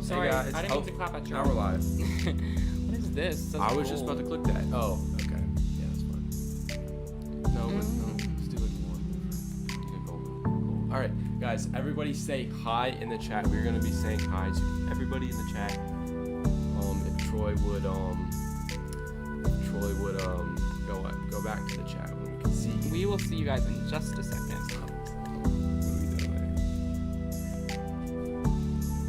Sorry, Hey guys. I didn't mean to clap at you. Now we're live. What is this? Says I was just gold. about to click that. Oh, okay. Yeah, that's fine. No, let's do like one. Gold. All right, guys. Everybody say hi in the chat. We're gonna be saying hi to everybody in the chat. If Troy would go back to the chat when we can see. We will see you guys in just a second.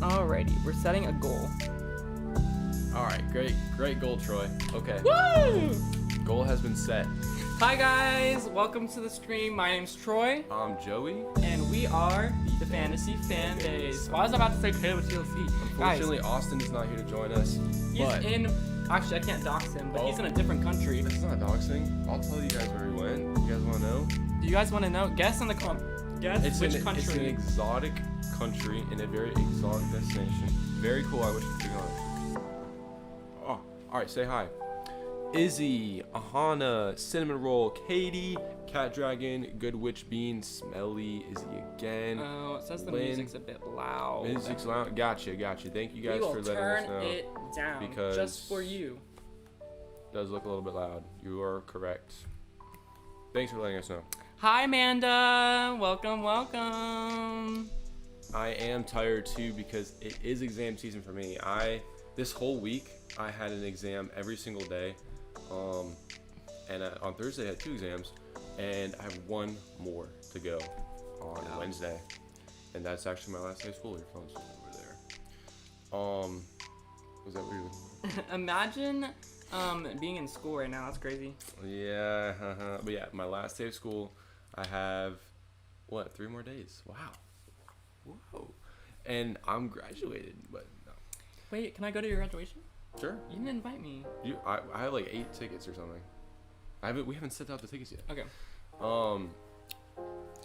Alrighty, we're setting a goal. All right, great goal, Troy. Okay. Woo! Goal has been set. Hi guys, welcome to the stream. My name's Troy, I'm Joey. and we are the Fantasy Fanbase. Well, I was about to say KotLC. Unfortunately, Austin is not here to join us. He's but in. Actually, I can't dox him, but he's in a different country. This is not doxing. I'll tell you guys where he went. You guys want to know? Do you guys want to know? Guess in the Guess which country. It's an exotic country in a very exotic destination. Very cool. I wish I could go on. Oh, all right. Say hi. Izzy, Ahana, Cinnamon Roll, Katie, Cat Dragon, Good Witch Bean, Smelly, Izzy again. Oh, it says the Lynn. music's a bit loud. Music's loud. Gotcha. Thank you guys for letting us know. We will turn it down because just for you. It does look a little bit loud. You are correct. Thanks for letting us know. Hi, Amanda. Welcome. I am tired too because it is exam season for me. This whole week I had an exam every single day. And on Thursday I had 2 exams, and I have 1 more to go on Wednesday, and that's actually my last day of school. Your phone's over there. Was that weird? Imagine being in school right now. That's crazy. Yeah, but yeah, my last day of school. I have 3 more days. Wow, whoa, and I'm graduated. But no. Wait, can I go to your graduation? Sure. You didn't invite me. I have like 8 tickets or something. We haven't sent out the tickets yet. Okay.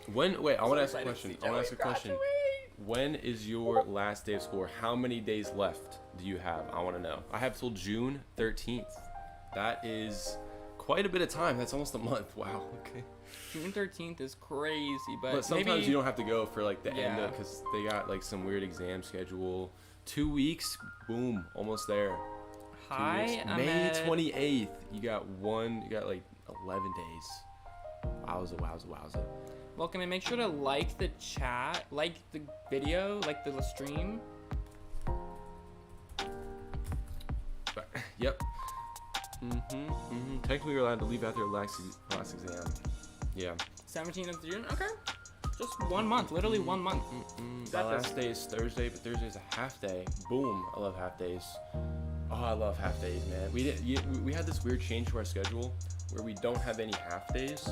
Wait, I want to ask a question. When is your last day of school? How many days left do you have? I want to know. I have till June 13th. That is quite a bit of time. That's almost a month. Wow. Okay. June 13th is crazy, but sometimes maybe you don't have to go for like the end of, because they got like some weird exam schedule. 2 weeks, boom, almost there. Hi, May 28th. You got like 11 days. Wowza. Welcome, and make sure to like the chat, like the video, like the stream. Yep. Technically, you're allowed to leave after last exam. Yeah. 17th of June. Okay. Just 1 month. Literally 1 month. My last day is Thursday, but Thursday is a half day. Boom. I love half days. Oh, I love half days, man. We had this weird change to our schedule where we don't have any half days,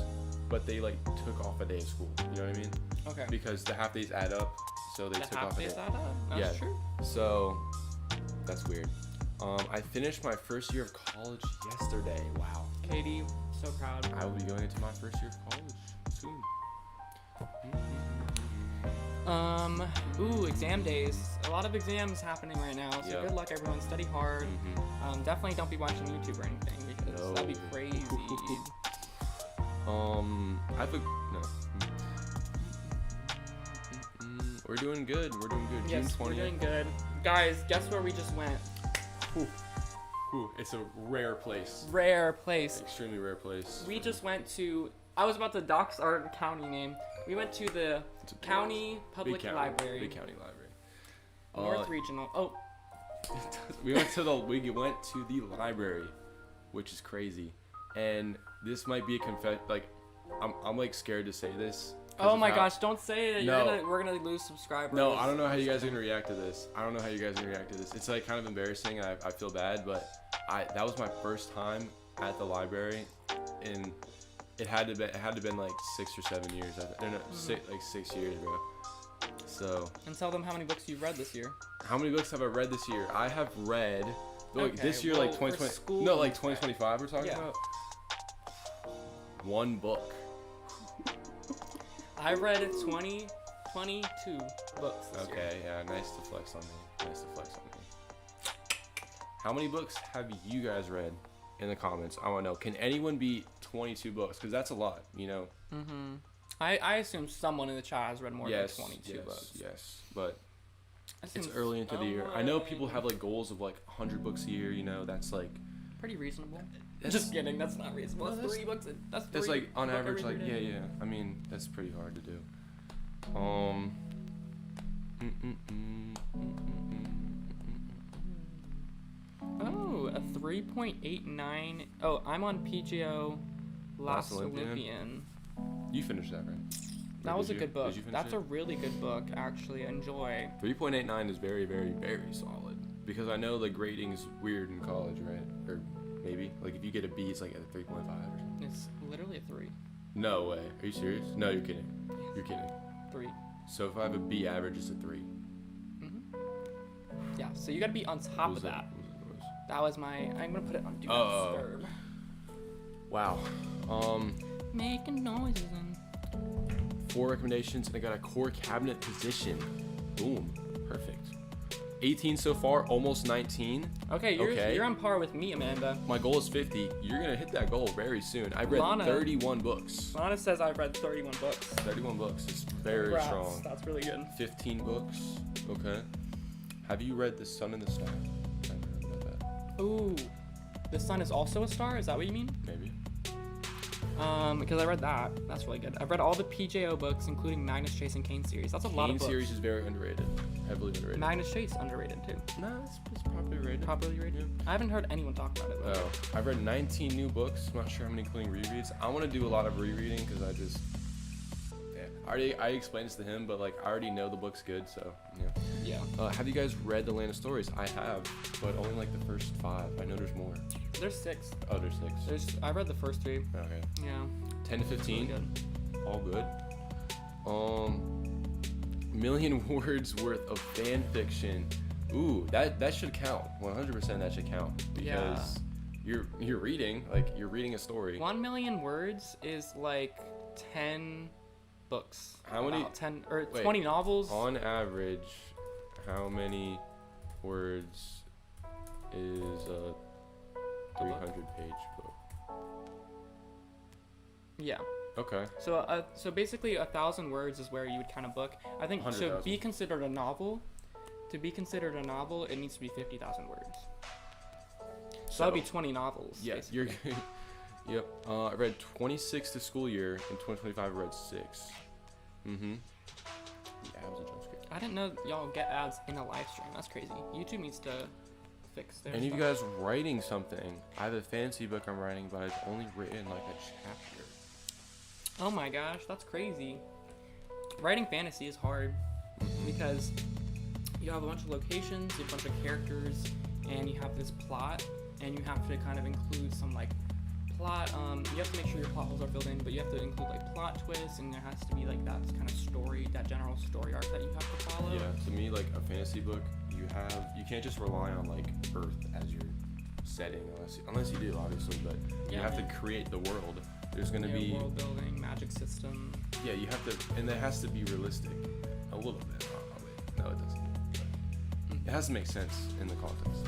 but they like took off a day of school. You know what I mean? Okay. Because the half days add up, so they took off a day. The half days add up. That's true. So that's weird. I finished my first year of college yesterday. Wow. Katie, so proud. I will be going into my first year of college soon. Exam days. A lot of exams happening right now, so good luck everyone. Study hard. Definitely don't be watching YouTube or anything because that'd be crazy. We're doing good. Yes, June 20th. we're doing good. Guys, guess where we just went? It's a rare place. Extremely rare place. We just went to. I was about to dox our county name. We went to the county public library. Big county library. North Regional. Oh. we went to the library, which is crazy. And this might be a Like, I'm like scared to say this. Oh my gosh! Don't say it. We're gonna lose subscribers. No, I don't know how you guys are gonna react to this. It's like kind of embarrassing. I feel bad, but that was my first time at the library, and it had to been like 6 or 7 years. No, 6 years ago. So. And tell them how many books you've read this year. How many books have I read this year? I have read. This year, like 2020. No, like 2025. We're talking about. 1 book. I read 22 books this year. Okay, yeah, nice to flex on me. How many books have you guys read in the comments? I want to know. Can anyone beat 22 books? Because that's a lot, you know? I assume someone in the chat has read more than 22 books. Yes, but It's early into the year. I know people have like goals of like 100 books a year. You know, that's like pretty reasonable. Just kidding. That's not reasonable. That's 3 books. That's like on average. Like yeah. I mean, that's pretty hard to do. Oh, a 3.89. Oh, I'm on PJO Last Olympian. You finished that, right? That was a good book. That's a really good book, actually. Enjoy. 3.89 is very, very, very solid. Because I know the grading's weird in college, right? Or maybe. Like, if you get a B, it's like a 3.5 or something. It's literally a 3. No way. Are you serious? No, you're kidding. You're kidding. 3. So if I have a B average, it's a 3. Mm-hmm. Yeah, so you gotta be on top of that. That was my... I'm gonna put it on Do Not Disturb. Wow. Making noises and... 4 recommendations, and I got a core cabinet position. Boom. Perfect. 18 so far, almost 19. Okay, you're on par with me, Amanda. My goal is 50. You're gonna hit that goal very soon. I read 31 books. Lana says I've read 31 books. 31 books. It's very strong. That's really good. 15 books. Okay. Have you read The Sun and the Star? I haven't read that. Ooh. The Sun is also a star? Is that what you mean? Maybe. Because I read that. That's really good. I've read all the PJO books, including Magnus Chase and Kane series. That's a lot of books. Kane series is very underrated. Heavily underrated. Magnus Chase underrated too. No, it's properly rated. Properly rated? Yeah. I haven't heard anyone talk about it. Oh, I've read 19 new books. I'm not sure how many, including rereads. I want to do a lot of rereading because I just... Yeah. I explained this to him, but like I already know the book's good, so yeah. Yeah. Have you guys read The Land of Stories? I have, but only like the first 5. I know there's more. There's 6. Oh, there's 6. I read the first 3. Okay. Yeah. 10 to 15. Really good. All good. Million words worth of fan fiction. Ooh, that should count. 100% that should count because you're reading a story. 1 million words is like 10 books. How many? 10 or 20 novels. On average, how many words is a 300-page book? Yeah. Okay. So basically 1,000 words is where you would count a book. I think to be considered a novel, it needs to be 50,000 words. So that'd be 20 novels. Yes, you're. Yep. I read 26 this school year. In 2025, I read 6. Mm-hmm. The ads and jump scare. I didn't know y'all get ads in a live stream. That's crazy. YouTube needs to fix their Any stuff. of you guys writing something? I have a fantasy book I'm writing, but I've only written like a chapter. Oh my gosh, that's crazy. Writing fantasy is hard because you have a bunch of locations, you have a bunch of characters, and you have this plot, and you have to kind of include some like plot. You have to make sure your plot holes are filled in, but you have to include like plot twists, and there has to be like that kind of story, that general story arc that you have to follow. Yeah, to me, like a fantasy book, you can't just rely on like Earth as your setting, unless you do, obviously, but you have to create the world. There's going to be world building, magic system. Yeah, you have to, and that has to be realistic a little bit. No, it doesn't. But it has to make sense in the context.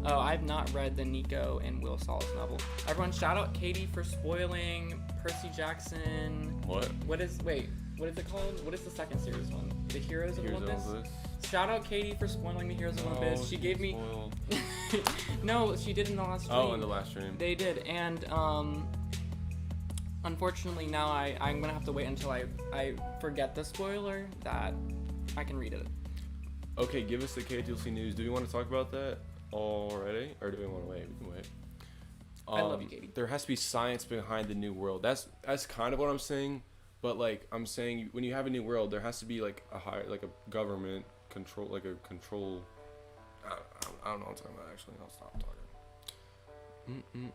Oh, I've not read the Nico and Will Saul's novel. Everyone, shout out Katie for spoiling Percy Jackson. What is it called? What is the second series one? The Heroes of Olympus? Shout out Katie for spoiling the Heroes of Olympus. She gave me... No, she did in the last stream. Oh, in the last stream. They did, and unfortunately now I'm gonna have to wait until I forget the spoiler that I can read it. Okay, give us the KotLC news. Do we want to talk about that already, or do we want to wait? We can wait. I love you, Katie. There has to be science behind the new world. That's kind of what I'm saying, but like I'm saying, when you have a new world, there has to be like a government control, like a control. I don't know what I'm talking about, actually. I'll stop talking.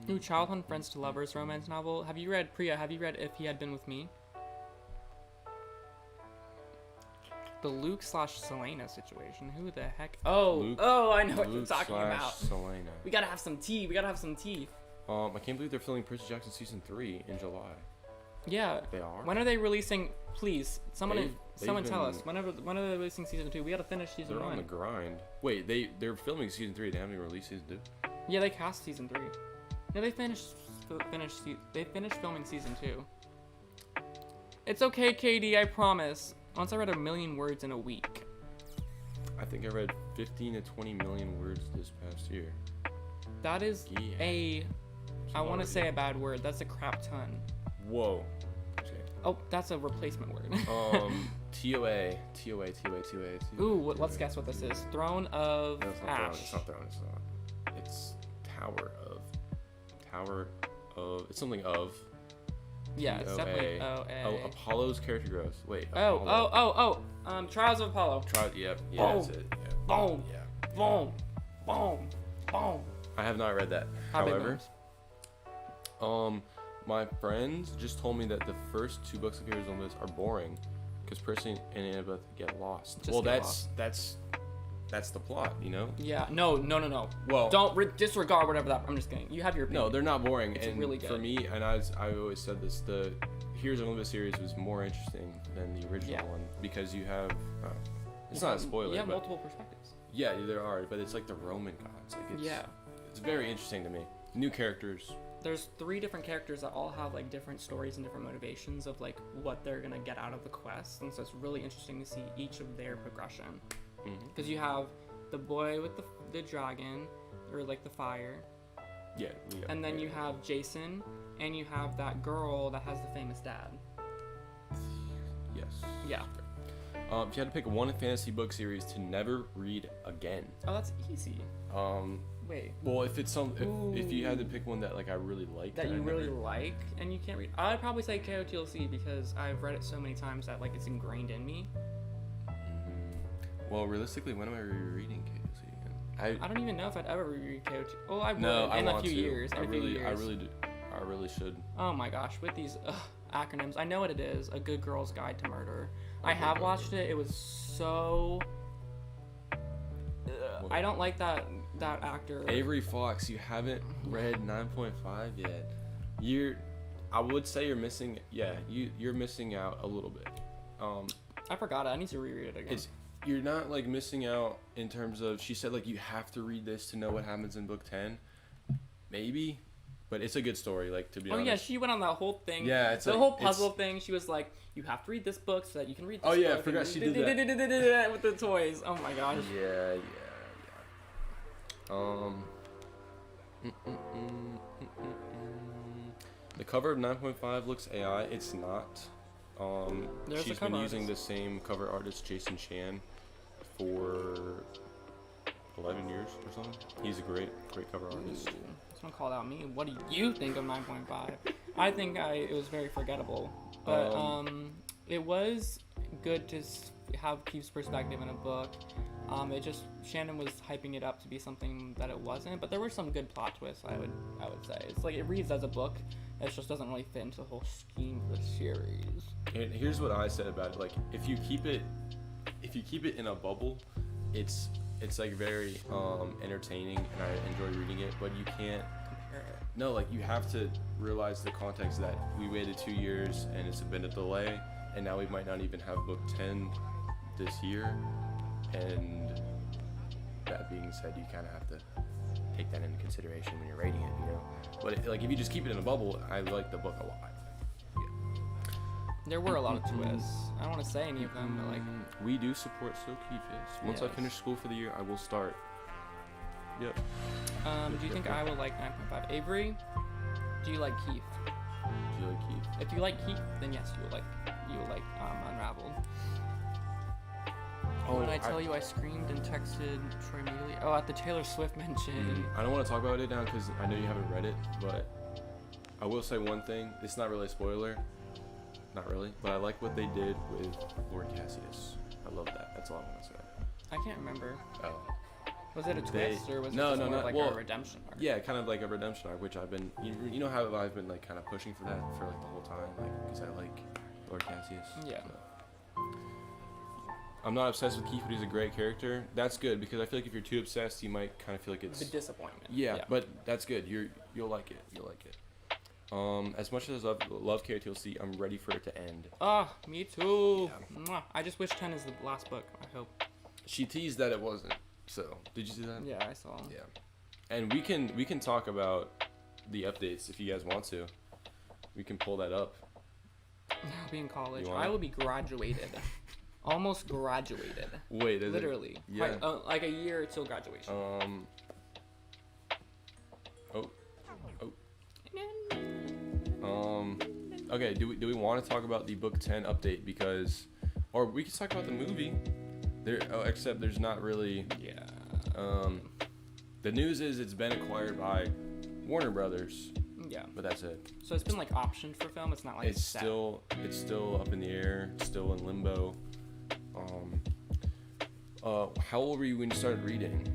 New childhood friends to lovers romance novel. Have you read, Priya, If He Had Been With Me? The Luke/Selena situation. Who the heck? Oh, I know what you're talking about. Selena. We gotta have some tea. I can't believe they're filming Percy Jackson season 3 in July. Yeah. They are? When are they releasing? Please, someone tell us. When are they releasing season 2? We gotta finish season 1. They're on the grind. Wait, they're filming season 3. They haven't even released season 2? Yeah, they cast season 3. No, they finished filming season 2. It's okay, Katie. I promise. Once I read 1 million words in a week. I think I read 15 to 20 million words this past year. That is I want to say a bad word. That's a crap ton. Whoa. Oh, that's a replacement word. TOA. Ooh, let's guess what this is. Throne of No, it's not Ash. It's not Throne. It's Tower of. It's something of. Yeah, it's definitely TOA. Oh, Apollo's character growth. Wait. Trials of Apollo. Yeah, Boom. that's it. Yeah. Boom. Yeah. Boom. Boom. Boom. I have not read that. How big However, ones? my friends just told me that the first 2 books of Heroes Olympus are boring because Percy and Annabeth get lost. That's the plot, you know? Yeah. No. Well, Don't disregard whatever that. I'm just kidding. You have your opinion. no, they're not boring. It's and really good. For me, and I always said this, the Heroes of Olympus series was more interesting than the original one because you have. It's not a spoiler. You have but multiple perspectives. yeah, there are, but it's like the Roman gods. Like it's very interesting to me. New characters. There's 3 different characters that all have like different stories and different motivations of like what they're gonna get out of the quest, and so it's really interesting to see each of their progression. Because you have the boy with the dragon, or like the fire, Yeah. and then you have Jason, and you have that girl that has the famous dad. Yes. Yeah. If you had to pick one fantasy book series to never read again. Oh, that's easy. Wait. Well, if you had to pick one that like I really like That you I really never- like and you can't read. I'd probably say KotLC because I've read it so many times that like it's ingrained in me. Well, realistically, when am I rereading KotLC again? I don't even know if I'd ever reread KotLC. Oh, I would No, I in want a few to. years. I really do. I really should. Oh my gosh, with these acronyms, I know what it is. A Good Girl's Guide to Murder. I have watched it. It was so. I don't like that actor. Avery Fox, you haven't read 9.5 yet. I would say you're missing. Yeah, you're missing out a little bit. I forgot it. I need to reread it again. You're not like missing out in terms of. She said like you have to read this to know what happens in book 10. Maybe. But it's a good story, like, to be honest. Oh, yeah, she went on that whole thing. Yeah, it's the like, who puzzle thing. She was like, you have to read this book so that you can read this book. Oh, yeah, I forgot she did that. With the toys. Oh, my gosh. Yeah. The cover of 9.5 looks AI. It's not. There's She's a cover been using artist. the same cover artist, Jason Chan, for 11 years or something. He's a great cover artist. Ooh, someone called out me. What do you think of 9.5? I think it was very forgettable, but it was good to have Keith's perspective in a book. Shannon was hyping it up to be something that it wasn't, but there were some good plot twists. I would say it's like it reads as a book. It just doesn't really fit into the whole scheme of the series. And here's what I said about it: like, if you keep it in a bubble, it's like very entertaining, and I enjoy reading it. But you can't Compare it. No, like, you have to realize the context that we waited 2 years and it's been a delay, and now we might not even have book 10 this year. And that being said, you kind of have to take that into consideration when you're rating it, you know. But like, if you just keep it in a bubble, I like the book a lot. There were a lot of twists. I don't want to say any of them, but like We do support So Keith, yes. Once I Yes. finish school for the year, I will start. Yep. do you think I will like 9.5? Avery, do you like Keith? Do you like Keith? If you like Keith, then yes, you will like Unraveled. Oh, What did I tell you? I screamed and texted Troy Mealy. Oh, at the Taylor Swift mention. I don't want to talk about it now because I know you haven't read it, but I will say one thing. It's not really a spoiler. Not really. But I like what they did with Lord Cassius. I love that. That's all I want to say. I can't remember. Oh. Was it a twist or was it No, just no, more no. like Well, a redemption arc? Yeah, kind of like a redemption arc, which I've been... You know how I've been like kind of pushing for that for like the whole time? Like, because I like Lord Cassius. Yeah. So. I'm not obsessed with Keith, but he's a great character. That's good, because I feel like if you're too obsessed, you might kind of feel like it's... The disappointment. Yeah, but that's good. You'll like it. You'll like it. As much as I love KotLC, I'm ready for it to end. Ah, me too. Yeah. Mwah. I just wish 10 is the last book. I hope. She teased that it wasn't. So, did you see that? Yeah, I saw. Yeah. And we can talk about the updates if you guys want to. We can pull that up. I'll be in college. You want I it? will be graduated. Almost graduated. Wait, is Literally. it? Yeah. Like a year till graduation. Okay. Do we want to talk about the book 10 update or we can talk about the movie. Except there's not really. Yeah. The news is it's been acquired by Warner Brothers. Yeah. But that's it. So it's been like optioned for film. It's not like it's still up in the air. It's still in limbo. How old were you when you started reading?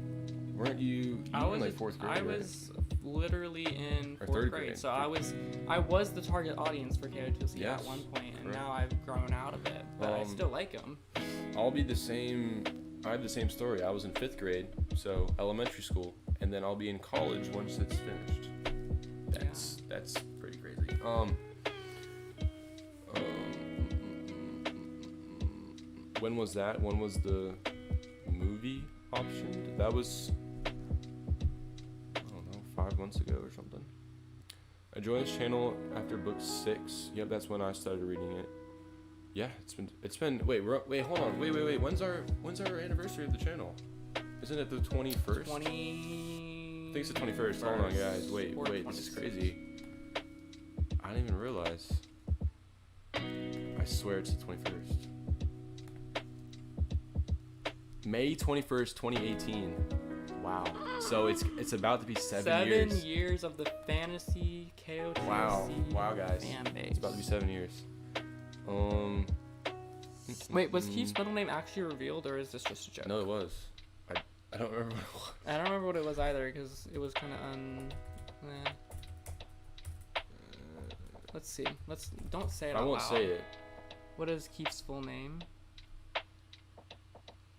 Weren't you in like fourth grade? I was literally in Or fourth third grade. grade. So I was the target audience for KotLC at one point, and now I've grown out of it, but I still like them. I'll be the same. I have the same story. I was in 5th grade, so elementary school, and then I'll be in college once it's finished. That's pretty crazy. When was that? When was the movie optioned? That was, I don't know, 5 months ago or something. I joined this channel after book 6. Yep, that's when I started reading it. Yeah, it's been. Wait, hold on. Wait. When's our anniversary of the channel? Isn't it the 21st? I think it's the 21st. Hold on, guys. Wait. This is crazy. I didn't even realize. I swear it's the 21st. May 21st, 2018. Wow. So it's about to be 7 years. 7 years of the Fantasy KotLC. Wow, guys. Fanbase. It's about to be 7 years. Wait, was Keith's middle name actually revealed, or is this just a joke? No, it was. I don't remember what it was. I don't remember what it was either, because it was kind of Let's see. Don't say it out loud. I won't say it. What is Keith's full name?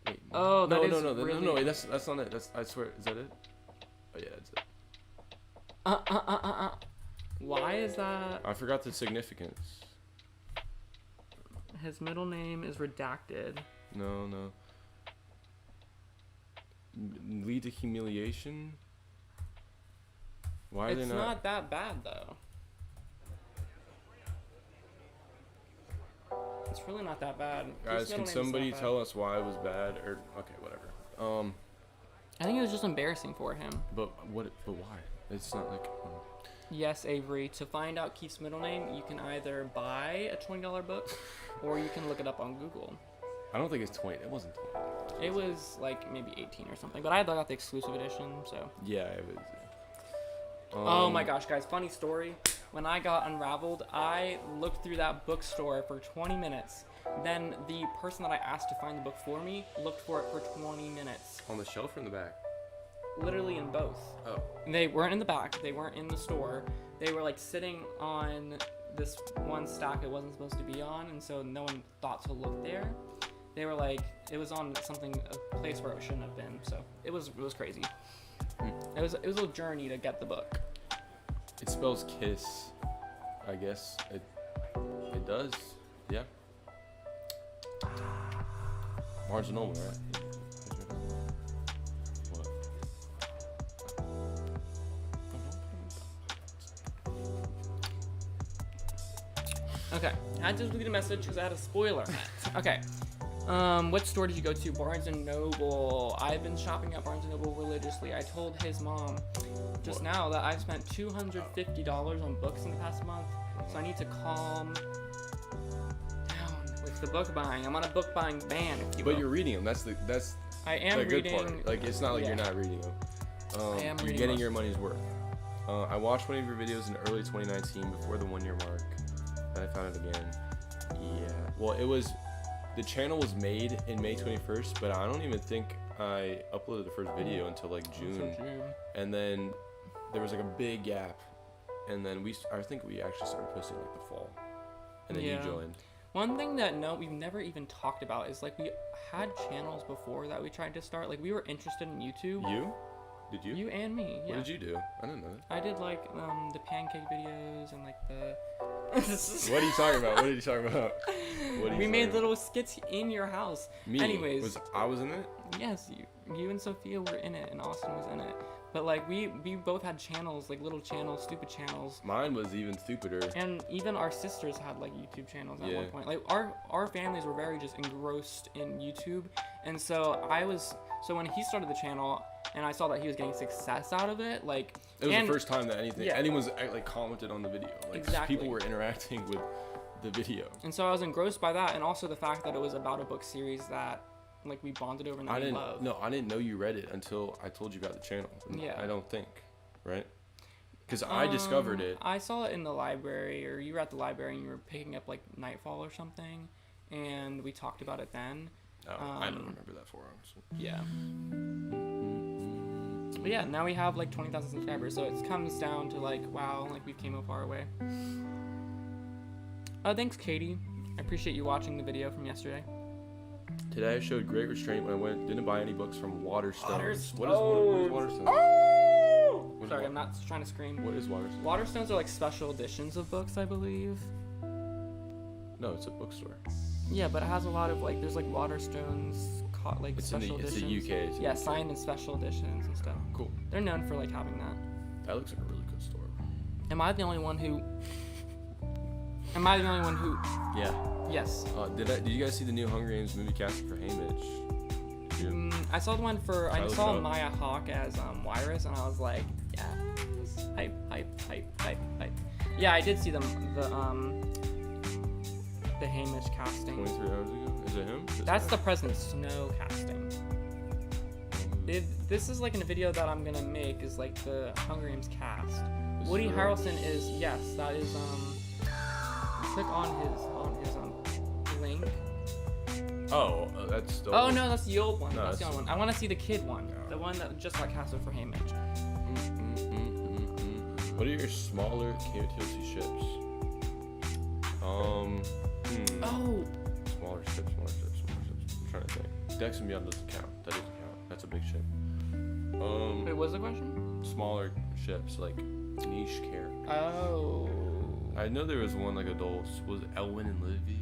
Wait, no, no, really... that's not it. I swear, is that it? Oh yeah, that's it. Why is that? I forgot the significance. His middle name is redacted. No. Lead to humiliation? Why are they not? It's not that bad though. It's really not that bad. Guys, can somebody tell us why it was bad? Or okay, whatever. I think it was just embarrassing for him. But why? It's not like. Yes, Avery. To find out Keith's middle name, you can either buy a $20 book, or you can look it up on Google. I don't think it's 20. It wasn't 20. It was like maybe 18 or something. But I got the exclusive edition, so. Yeah, it was. Oh my gosh, guys! Funny story. When I got Unraveled, I looked through that bookstore for 20 minutes. Then the person that I asked to find the book for me looked for it for 20 minutes. On the shelf or in the back? Literally in both. Oh. They weren't in the back. They weren't in the store. They were like sitting on this one stack it wasn't supposed to be on, and so no one thought to look there. They were like, it was on a place where it shouldn't have been. So it was crazy. It was a journey to get the book. It spells kiss, I guess. It does, yeah. Barnes & Noble, right? What? Okay, I had to delete a message because I had a spoiler on it. Okay. What store did you go to? Barnes & Noble. I've been shopping at Barnes & Noble religiously. I told his mom just now that I've spent $250 on books in the past month, so I need to calm down with the book buying. I'm on a book buying ban, if you will. But you're reading them. That's I am the good reading. part. Like, it's not like you're not reading them. I am you're reading getting most. your money's worth. I watched one of your videos in early 2019 before the 1 year mark. Then I found it again. Yeah. Well, the channel was made in May 21st, but I don't even think I uploaded the first video until like June. And then there was like a big gap, and then I think we actually started posting like the fall, and then you joined. One thing that we've never even talked about is like we had channels before that we tried to start. Like we were interested in YouTube. You? Did you? You and me. Yeah. What did you do? I didn't know that. I did like the pancake videos and like the. What are you talking about? We made little skits in your house. Me? Anyways, I was in it? Yes, you and Sophia were in it, and Austin was in it. but like we both had channels, like little channels, stupid channels. Mine was even stupider. And even our sisters had like YouTube channels at Yeah. one point. Like our families were very just engrossed in YouTube, and so when he started the channel and I saw that he was getting success out of it, like It was the first time that Yeah. anyone's like commented on the video. Like Exactly. people were interacting with the video. And so I was engrossed by that, and also the fact that it was about a book series that like we bonded over and that I we didn't love. no, I didn't know you read it until I told you about the channel. Yeah. I don't think, right? Because I discovered it. I saw it in the library, or you were at the library and you were picking up like Nightfall or something, and we talked about it then. I don't remember that for honestly. Yeah. But yeah, now we have like 20,000 subscribers, so it comes down to like, wow, like we came a far way. Thanks, Katie. I appreciate you watching the video from yesterday. Today I showed great restraint when I didn't buy any books from Waterstones. What Waterstones. is Waterstones? Oh! What is Sorry, wa- I'm not trying to scream. What is Waterstones? Waterstones are like special editions of books, I believe. No, it's a bookstore. Yeah, but it has a lot of like, there's like Waterstones, like It's special in the editions. UK. It's in Yeah, the UK. signed and special editions and stuff. Cool. They're known for like having that. That looks like a really good store. Am I the only one who? Am I the only one who? Yeah. Yes. Did you guys see the new Hunger Games movie casting for Haymitch? Did you? I saw the one for. I Tyler saw Coe. Maya Hawke as Wyrus, and I was like, yes, hype, hype, hype, hype, hype. Yeah, I did see the Haymitch casting. 23 hours ago? Is it him? That's the President Snow casting. This is like in a video that I'm gonna make is like the Hunger Games cast. Is Woody it real? Harrelson is, yes, that is click on his link. Oh, that's the. Oh no, that's the old one. No, That's the that's- old one. I want to see the kid one, No. the one that just got casted for Haymitch. What are your smaller KOTLC ships? Oh, Smaller ships. I'm trying to think. Dex and Beyond doesn't count. That doesn't count. That's a big ship. wait, what's the question? Smaller ships, like niche characters. Oh. I know there was one like adults. Was it Elwyn and Livy?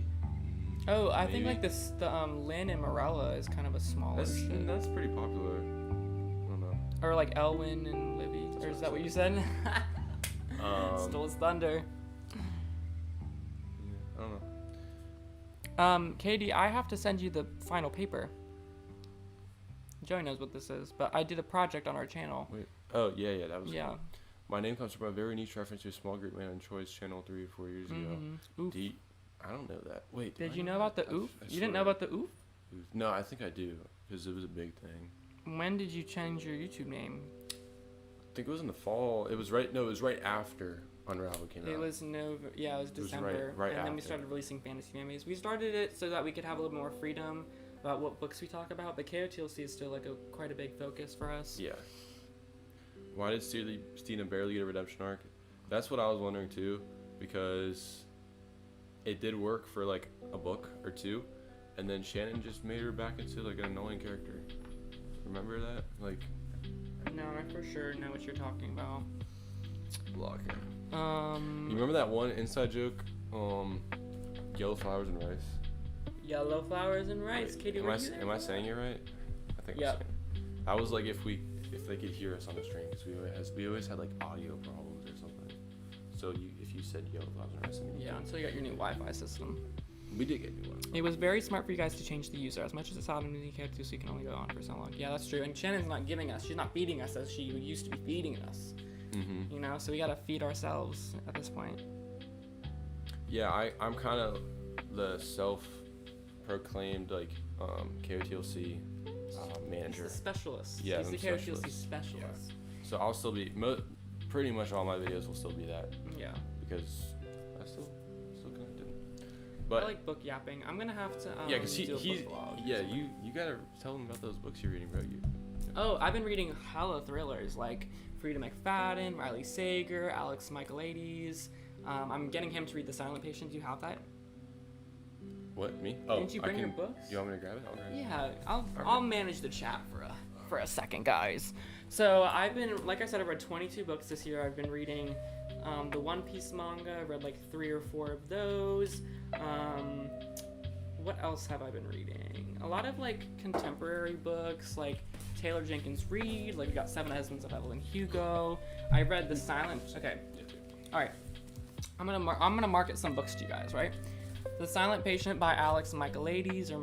Oh, I think Maybe. like the Lynn and Morella is kind of a smaller ship. That's pretty popular. I don't know. Or like Elwyn and Livy. Or is that what you said? Stole his thunder. I don't know. Katie, I have to send you the final paper. Joey knows what this is, but I did a project on our channel. Wait. Oh yeah, that was. Yeah. Cool. My name comes from a very niche reference to a small group made on Troy's channel 3 or 4 years ago. Oof. I don't know that. Wait. Did you know about the oof? I You didn't know swear. about the oof? No, I think I do because it was a big thing. When did you change your YouTube name? I think it was in the fall. It was right. No, it was right after Unravel came out. It was yeah, it was It was December. right and then we after. started releasing Fantasy Fanbase. We started it so that we could have a little more freedom about what books we talk about, but KOTLC is still like quite a big focus for us. Yeah. Why did Stina barely get a redemption arc? That's what I was wondering too, because it did work for like a book or two, and then Shannon just made her back into like an annoying character. Remember that? Like. No, I for sure know what you're talking about. Blocking. You remember that one inside joke? Yellow flowers and rice. Yellow flowers and rice. Wait, Katie, am I saying it right? I think Yep. I'm saying it. I was like, if they could hear us on the stream, because we always had like audio problems or something. So if you said yellow flowers and rice, I mean, Yeah, until you got your new Wi-Fi system. we did get new ones. It was very smart for you guys to change the user. As much as it's out in the KOTLC, you can only go on for so long. Yeah, that's true. And Shannon's not giving us. She's not feeding us as she used to be feeding us. Mm-hmm. You know, so we gotta feed ourselves at this point. Yeah, I'm kind of the self-proclaimed like KOTLC manager. He's the specialist. Yeah, He's I'm the KOTLC specialist. specialist. So I'll still be pretty much all my videos will still be that Yeah. because I still connected. I But like book yapping. I'm gonna have to. yeah, because do a he's book vlog. yeah, you gotta tell him about those books you're reading, bro. Oh, I've been reading hella thrillers like Frida McFadden, Riley Sager, Alex Michaelides. I'm getting him to read The Silent Patient. Do you have that? What, me? Oh, Didn't you bring your books? You want me to grab it? I'll grab it. Yeah, I'll manage the chat for a second, guys. So I've been, like I said, I've read 22 books this year. I've been reading the One Piece manga. I read like 3 or 4 of those. what else have I been reading? A lot of like contemporary books, like Taylor Jenkins Reid. Like we got Seven Husbands of Evelyn Hugo. I read The Silent. Okay, all right. I'm gonna market some books to you guys, right? The Silent Patient by Alex Michaelides or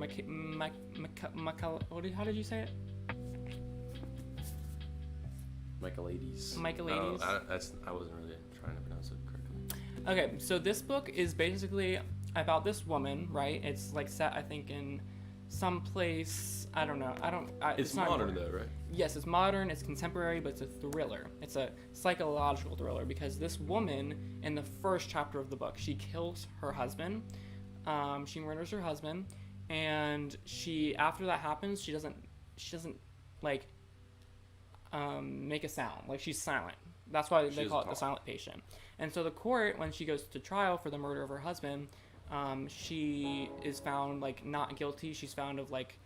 how did you say it? Michaelides. Michaelides. I wasn't really trying to pronounce it correctly. Okay, so this book is basically about this woman, right? It's like set, I think, in some place. I don't know. It's not modern though, right? Yes, it's modern. It's contemporary, but it's a thriller. It's a psychological thriller because this woman, in the first chapter of the book, she kills her husband. She murders her husband, and after that happens, she doesn't like make a sound. Like she's silent. That's why they call it the silent patient. And so the court, when she goes to trial for the murder of her husband, she is found like not guilty. She's found of like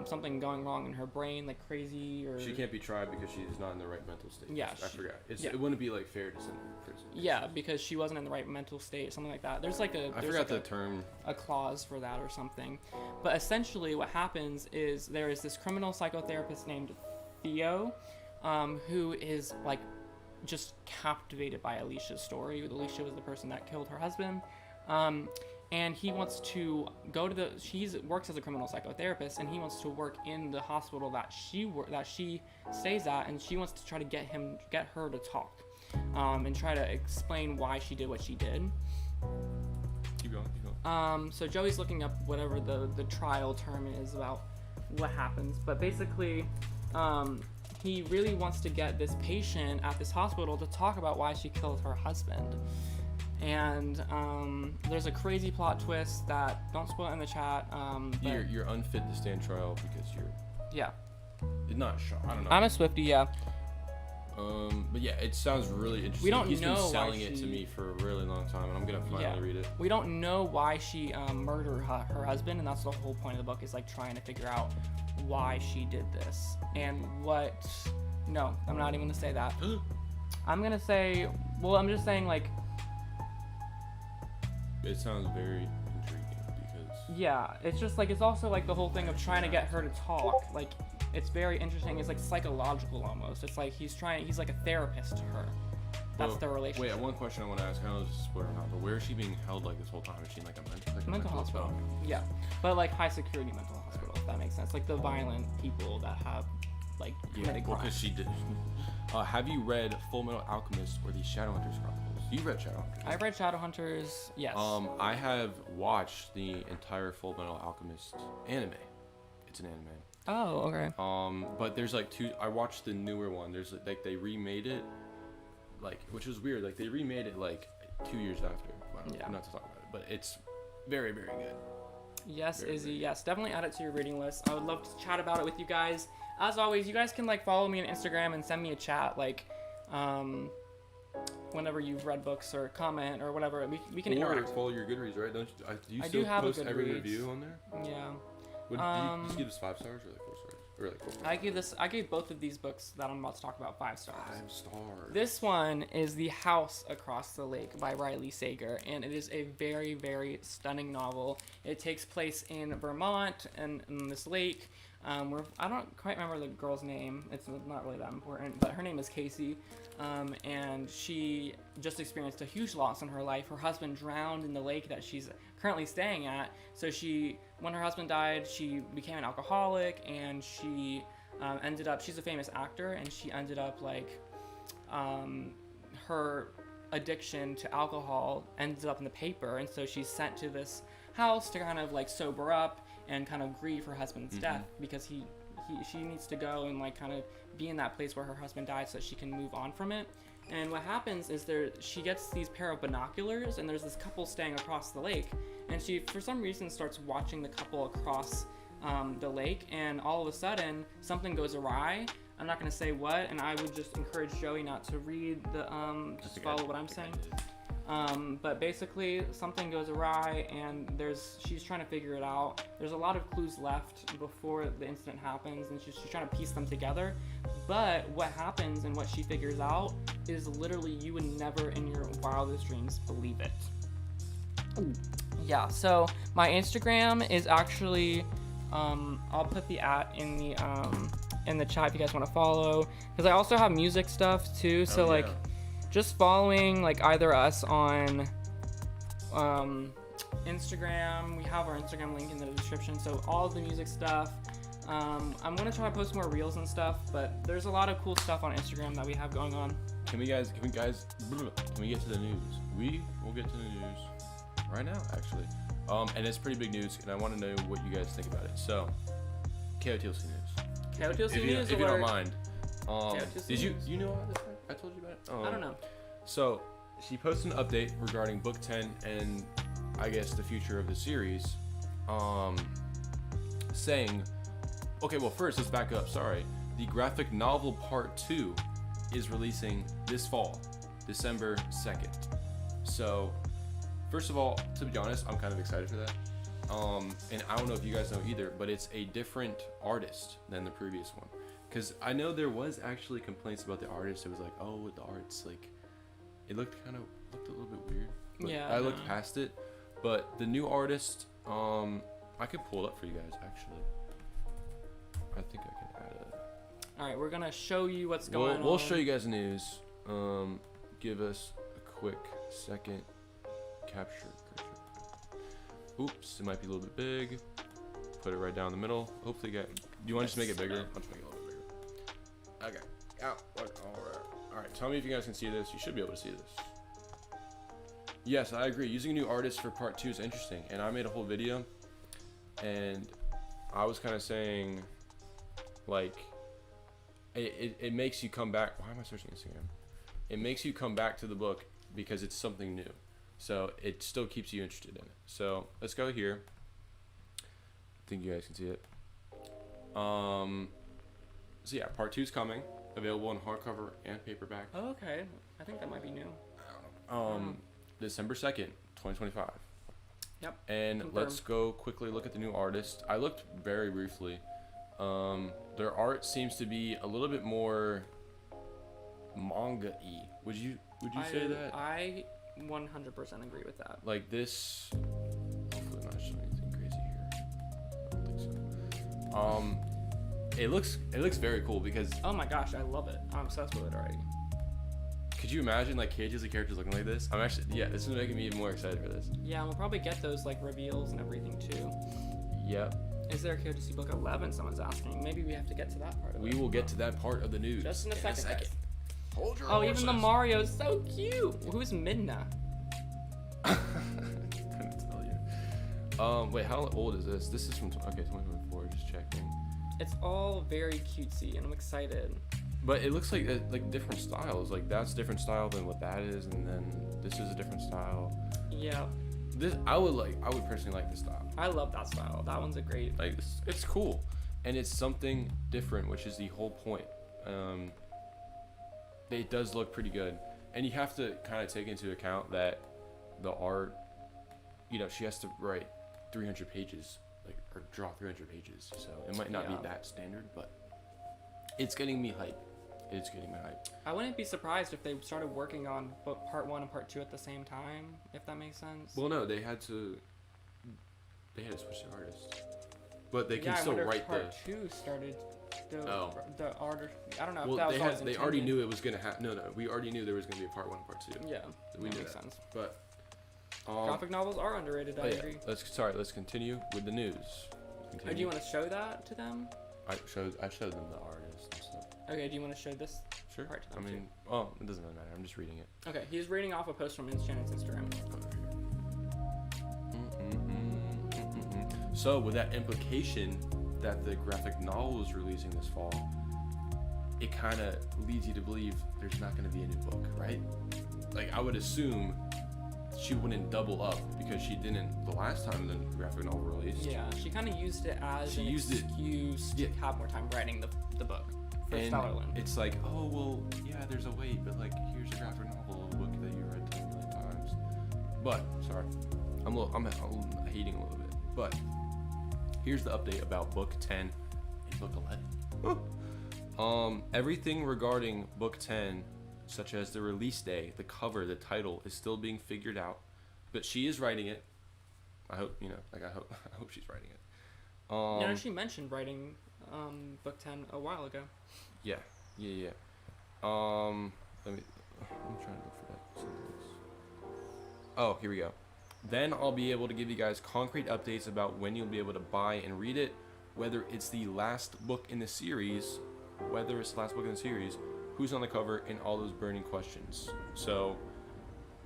something going wrong in her brain, like crazy or. She can't be tried because she's not in the right mental state. Yeah, I forgot. Yeah. It wouldn't be like fair to send her to prison. Yeah, because she wasn't in the right mental state, something like that. There's like I forgot the term. A clause for that or something. But essentially, what happens is there is this criminal psychotherapist named Theo, who is like just captivated by Alicia's story. Alicia was the person that killed her husband. And he wants to go to she works as a criminal psychotherapist, and he wants to work in the hospital that she stays at, and she wants to try to get her to talk, and try to explain why she did what she did. Keep going. So Joey's looking up whatever the trial term is about what happens, but basically, he really wants to get this patient at this hospital to talk about why she killed her husband. And there's a crazy plot twist that don't spoil it in the chat. You're unfit to stand trial because you're not sure. I don't know. I'm a Swiftie, yeah. But yeah, it sounds really interesting. We don't He's know been selling why it to me for a really long time, and I'm gonna finally read it. We don't know why she murdered her husband, and that's the whole point of the book, is like trying to figure out why she did this and what. No, I'm not even gonna say that. I'm gonna say. Well, I'm just saying like. It sounds very intriguing because. Yeah, it's just like it's also like the whole thing of trying to get her to talk. Like, it's very interesting. It's like psychological almost. It's like he's like a therapist to her. That's their relationship. Wait, one question I want to ask. I don't know if this is a spoiler or not, but where is she being held like this whole time? Is she in like a mental hospital? Yeah, but like high security mental hospital, if that makes sense. Like the violent people that have like committed crimes. Because she did. Have you read Full Metal Alchemist or the Shadowhunters Chronicles? You read Shadowhunters? I read Shadowhunters. Yes. I have watched the entire Full Metal Alchemist anime. It's an anime. Oh, okay. But there's like two. I watched the newer one. There's like they remade it, like, which was weird. Like they remade it like 2 years after. Well, yeah. Not to talk about it, but it's very, very good. Yes, Izzy. Yes, definitely add it to your reading list. I would love to chat about it with you guys. As always, you guys can like follow me on Instagram and send me a chat, like, whenever you've read books or comment or whatever. We can interact. Or follow your Goodreads, right? Don't you? Do you I still do have post a Goodreads. every review on there? Yeah. Would you just give us 5 stars or like 4 stars? Or like 4 stars? I gave both of these books that I'm about to talk about 5 stars. 5 stars. This one is The House Across the Lake by Riley Sager, and it is a very, very stunning novel. It takes place in Vermont and in this lake. Where I don't quite remember the girl's name. It's not really that important, but her name is Casey, and she just experienced a huge loss in her life. Her husband drowned in the lake that she's currently staying at. So when her husband died, she became an alcoholic, and she ended up. She's a famous actor, and she ended up like her addiction to alcohol ended up in the paper, and so she's sent to this house to kind of like sober up and kind of grieve her husband's death, because she needs to go and like kind of be in that place where her husband died so that she can move on from it. And what happens is she gets these pair of binoculars, and there's this couple staying across the lake, and she for some reason starts watching the couple across the lake, and all of a sudden something goes awry. I'm not going to say what, and I would just encourage Joey not to read the just follow what I'm saying. But basically something goes awry, and she's trying to figure it out. There's a lot of clues left before the incident happens, and she's trying to piece them together. But what happens and what she figures out is literally you would never in your wildest dreams believe it. Yeah, so my Instagram is actually, I'll put the @ in the chat if you guys want to follow, because I also have music stuff too. So Oh, yeah. like, just following like either us on Instagram. We have our Instagram link in the description. So all of the music stuff. I'm gonna try to post more reels and stuff, but there's a lot of cool stuff on Instagram that we have going on. Can we get to the news? We will get to the news right now, actually. And it's pretty big news, and I want to know what you guys think about it. So, KotLC news. KotLC news, if you don't mind. KotLC Did news. you know about this? I told you about it. I don't know. So, she posted an update regarding book 10 and I guess the future of the series. Saying, okay, well, first let's back up. Sorry, the graphic novel part 2 is releasing this fall, December 2nd. So, first of all, to be honest, I'm kind of excited for that. And I don't know if you guys know either, but it's a different artist than the previous one. Because I know there was actually complaints about the artist. It was like, oh, the art's like, it looked a little bit weird. But Yeah, I looked past it. But the new artist, I could pull it up for you guys actually. I think I can add a. All right, we're gonna show you what's going on. We'll show you guys the news. Give us a quick second. Capture. Oops, it might be a little bit big. Put it right down the middle. Hopefully, do you want to just make it bigger? I'll just make it a little bit bigger. Okay. All right. Tell me if you guys can see this. You should be able to see this. Yes, I agree. Using a new artist for part 2 is interesting, and I made a whole video, and I was kind of saying, like, it makes you come back. Why am I searching Instagram? It makes you come back to the book because it's something new. So it still keeps you interested in it. So let's go here. I think you guys can see it. So yeah, part 2 is coming. Available in hardcover and paperback. Oh, okay. I think that might be new. I don't know. December 2nd, 2025. Yep. And confirmed. Let's go quickly look at the new artist. I looked very briefly. Their art seems to be a little bit more manga-y. Would you say that? I 100% agree with that. Like this. Hopefully, I'm not showing anything crazy here. I don't think so. It looks very cool because. Oh my gosh, I love it. I'm obsessed with it already. Could you imagine like KotLC characters looking like this? This is making me even more excited for this. Yeah, we'll probably get those like reveals and everything too. Yep. Is there a KotLC book 11? Someone's asking. Maybe we have to get to that part of it. We will get to that part of the news. Just in a second. Guys. Hold your Oh, horses. even the Mario's so cute. Who's Midna? Couldn't tell you. Wait, how old is this? This is from 2024. Just checking. It's all very cutesy, and I'm excited. But it looks like different styles. Like that's different style than what that is, and then this is a different style. Yeah. I would personally like this style. I love that style. That one's a great. Like it's cool, and it's something different, which is the whole point. It does look pretty good, and you have to kind of take into account that the art, she has to write 300 pages, or draw 300 pages, so it might not be that standard, but it's getting me hype. It's getting me hype. I wouldn't be surprised if they started working on book part 1 and part 2 at the same time, if that makes sense. Well, no, they had to switch the artist, but they can I still wonder if write part 2 started. The artist. I don't know. Well, if that was always they already intended. knew it was gonna happen. No, we already knew there was gonna be a part 1 and part 2. Yeah, we that knew makes that. Sense. But graphic novels are underrated. I agree. Let's continue with the news. Or do you want to show that to them? I showed them the artist and stuff. Okay. Do you want to show this Sure. part to them? It doesn't really matter. I'm just reading it. Okay. He's reading off a post from Shannon's Instagram. So with that implication that the graphic novel is releasing this fall, it kind of leads you to believe there's not going to be a new book, right? Like I would assume she wouldn't double up because she didn't the last time the graphic novel released. Yeah, she kind of used it as an excuse to have more time writing the book for And Stellarland. it's like, oh well, yeah, there's a wait, but like here's a graphic novel, a book that you read 10 million times. But sorry, I'm hating a little bit. But here's the update about book 10 and book 11. Everything regarding book 10, such as the release day, the cover, the title, is still being figured out. But she is writing it. I hope I hope she's writing it. You know, she mentioned writing book 10 a while ago. Yeah. I'm trying to look for that sentence. Oh, here we go. Then I'll be able to give you guys concrete updates about when you'll be able to buy and read it, whether it's the last book in the series, who's on the cover, and all those burning questions. So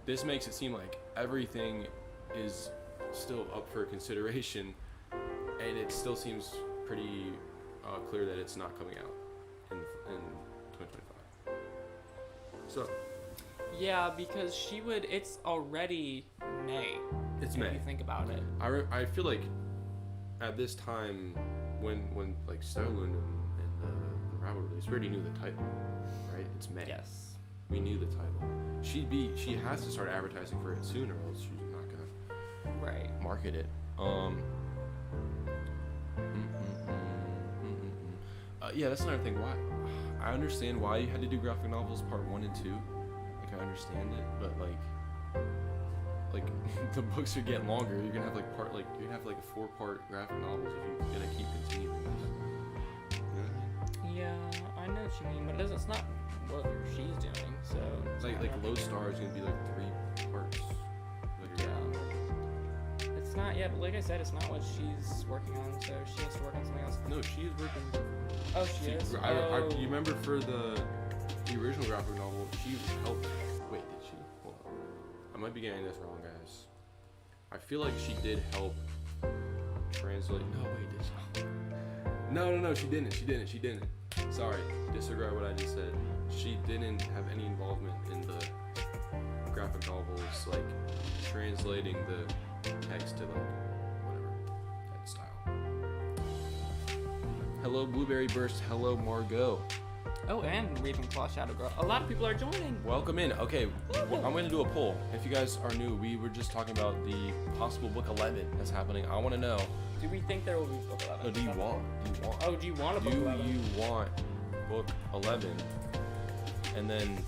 this makes it seem like everything is still up for consideration, and it still seems pretty clear that it's not coming out in 2025. So Yeah, because it's already May. It's if May. you think about it. I feel like at this time when like Sterling and the Rabble release, we already knew the title, right? It's May. Yes. We knew the title. She has to start advertising for it sooner, or else she's not gonna market it. Yeah, that's another thing. Why? I understand why you had to do graphic novels part 1 and 2. Like, I understand it, but like the books are getting longer. You're gonna have like a 4-part graphic novels if you're gonna keep continuing this. You know what I mean? Yeah, I know what you mean, but it's not what she's doing. So it's Like not Lodestar is gonna be like 3 parts. Yeah. It's not yet, but like I said, it's not what she's working on, so she has to work on something else. No, she is working. Oh, she is? You remember for the original graphic novel, she helped. Wait, did she? Hold on. I might be getting this wrong, guys. I feel like she did help translate. No, wait, did she? No, she didn't. Sorry, disregard what I just said. She didn't have any involvement in the graphic novels, like translating the text to like whatever that style. Hello, Blueberry Burst. Hello, Margot. Oh, and Ravenclaw Shadow Girl. A lot of people are joining. Welcome in. Okay, I'm going to do a poll. If you guys are new, we were just talking about the possible book 11 that's happening. I want to know. Do we think there will be book 11? No, do you want? Oh, do you want a book 11? Do you want book 11? And then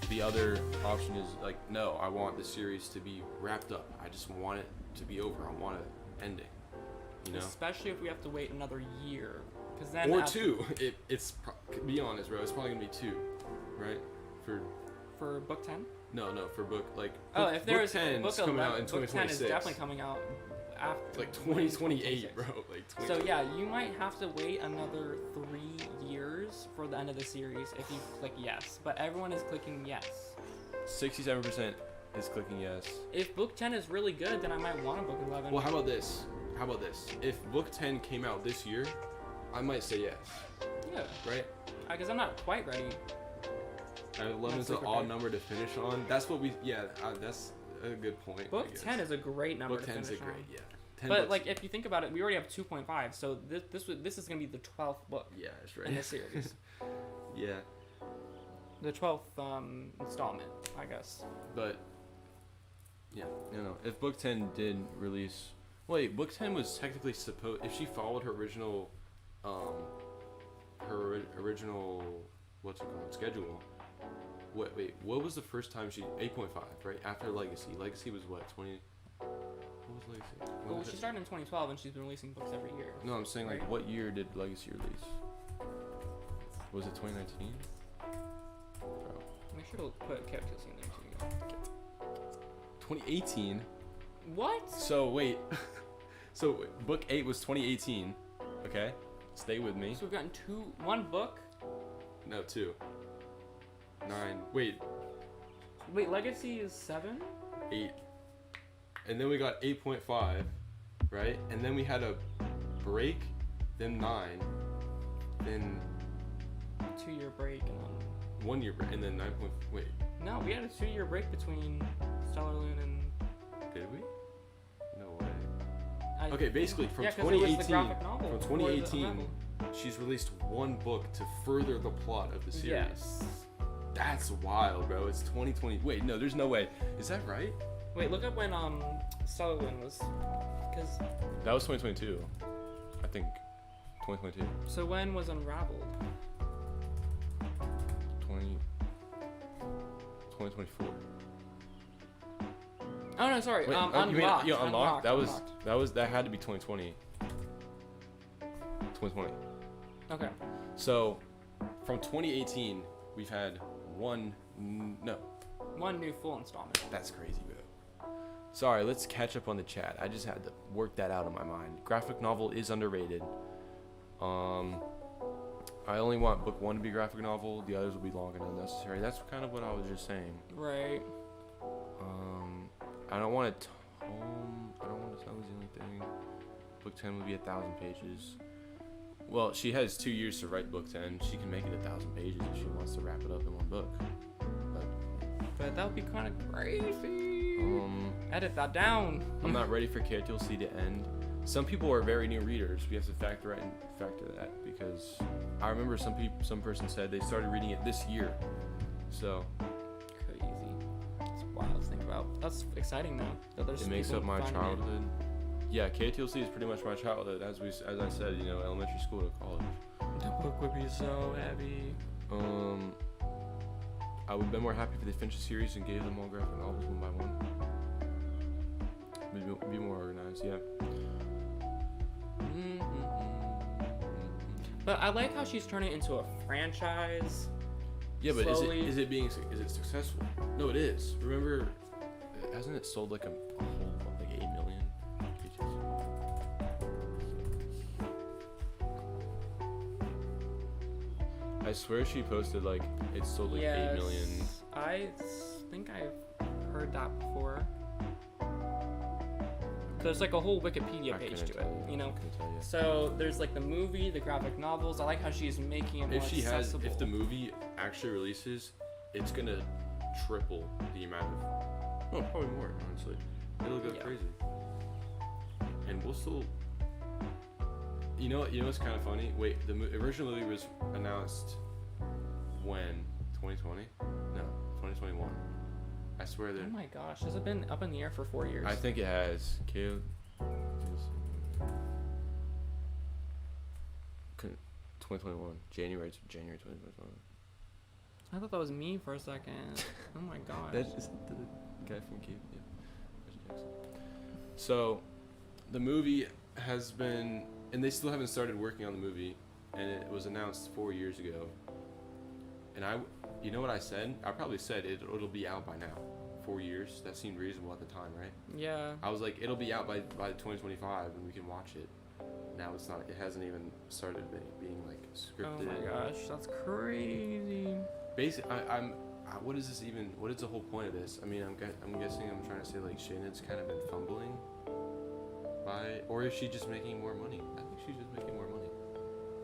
the other option is like, no, I want the series to be wrapped up. I just want it to be over. I want an ending. You know? Especially if we have to wait another year. Cause then or 2. Be honest, bro. It's probably gonna be 2, right? For book 10? No, for book like. If there's book 10 is coming out in 2026. Book 10 is definitely coming out after. Like 2028, bro. Like 2028. So yeah, you might have to wait another 3 years for the end of the series if you click yes. But everyone is clicking yes. 67% is clicking yes. If book 10 is really good, then I might want a book 11. Well, how about this? If book 10 came out this year, I might say yes. Yeah. Right? Because I'm not quite ready. 11 is an odd number to finish on. That's what that's a good point. Book 10 is a great number to finish on. Book 10 is a great, yeah. 10 but books. like, if you think about it, we already have 2.5, so this is gonna be the 12th book. Yeah, that's right. In the series. Yeah. The 12th installment, I guess. But yeah, if book 10 did release, book 10 was technically supposed. If she followed her original, what's it called, schedule. What was the first time 8.5, right? After Legacy. Legacy was what, 20? What was Legacy? Well, she started in 2012 and she's been releasing books every year. No, I'm saying like, what year did Legacy release? Was it 2019? Make sure to put KotLC in there too. 2018. What? So wait, so book 8 was 2018. Okay, stay with me. So we've gotten one book. No, 2. 9. Wait, Legacy is 7. 8. And then we got 8.5, right? And then we had a break, then 9, then 2-year break, and then 1 year break, and then 9. Wait. No, we had a 2-year break between Stellar Loon and. Did we? No way. Okay, basically from 2018, she's released 1 book to further the plot of the series. Yes. That's wild, bro. It's 2020. Wait, no, there's no way. Is that right? Wait, look up when Stellar Loon was, because that was 2022. I think 2022. So when was Unraveled? 2024. Oh no, sorry. Wait, Unlocked. you mean, unlocked? Unlocked. That had to be 2020. 2020. Okay. So, from 2018, we've had one new full installment. That's crazy, bro. Sorry, let's catch up on the chat. I just had to work that out in my mind. Graphic novel is underrated. I only want book 1 to be graphic novel. The others will be long and unnecessary. That's kind of what I was just saying. Right. I don't want to tome. I don't want to tell. Is the only thing. Book 10 would be 1,000 pages. Well, she has 2 years to write book 10. She can make it 1,000 pages if she wants to wrap it up in one book. But that would be kind of crazy. Edit that down. I'm not ready for KotLC to end. Some people are very new readers. We have to factor that because I remember some person said they started reading it this year. So crazy. It's wild to think about. That's exciting though. That there's it makes up my finding childhood. Yeah, KotLC is pretty much my childhood. As I said, elementary school to college. The book would be so heavy. I would have been more happy if they finished the series and gave them all graphic novels one by one. Be more organized, yeah. But I like how she's turning it into a franchise. Yeah, but slowly. is it successful? No, it is. Remember, hasn't it sold like a whole 8 million pieces? I swear she posted like it sold like 8 million. I think I've heard that before. There's like a whole Wikipedia page to it, you know. So there's like the movie, the graphic novels. I like how she's making it more accessible. If the movie actually releases, it's gonna triple the amount of. Probably more. Honestly, it'll go crazy. And we'll still. You know what's kind of funny? Wait, the original movie was announced when? 2020? No, 2021. I swear that. Oh my gosh, has it been up in the air for 4 years? I think it has. 2021, January 2021. I thought that was me for a second. Oh my gosh. That's the guy from Cave. Yeah. So, the movie has been, and they still haven't started working on the movie, and it was announced 4 years ago. And you know what I said? I probably said it'll be out by now. 4 years. That seemed reasonable at the time, right? Yeah. I was like, it'll be out by 2025 and we can watch it. Now it's not. It hasn't even started being like scripted. Oh my gosh, that's crazy. Basically, what is this even? What is the whole point of this? I mean, I'm guessing I'm trying to say like Shannon's kind of been fumbling or is she just making more money? I think she's just making more money.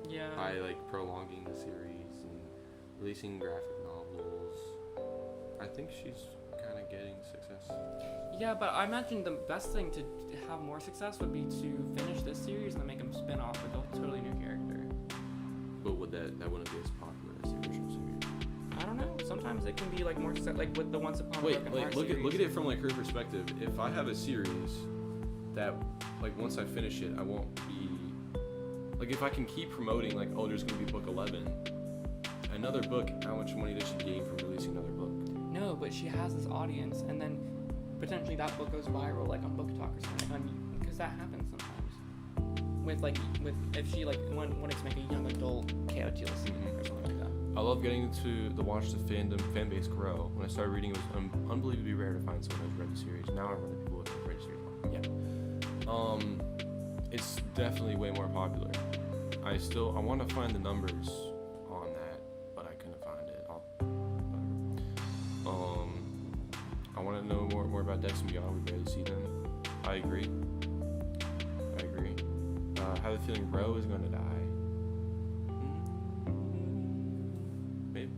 Yeah. By like prolonging the series and releasing graphic novels. I think she's kind of getting success. Yeah, but I imagine the best thing to have more success would be to finish this series and then make them spin off with a totally new character. But would that wouldn't be as popular as the original series? I don't know. Sometimes it can be like more like with the Once Upon a Broken Heart look series. at it from like her perspective. If I have a series that like once I finish it, I won't be like if I can keep promoting like there's gonna be book 11. Another book, how much money does she gain from releasing another book? No, but she has this audience, and then potentially that book goes viral, like on Book Talk or something, because that happens sometimes. With if she like wanted to make a young adult KotLC or something like that. I love getting to watch the fan base grow. When I started reading, it was unbelievably rare to find someone who's read the series. Now I'm running people who've read the series. Yeah. It's definitely way more popular. I want to find the numbers on that, but I couldn't find it. I want to know more about Dex and Beyond. We barely see them. I agree. I have a feeling Ro is going to die. Maybe.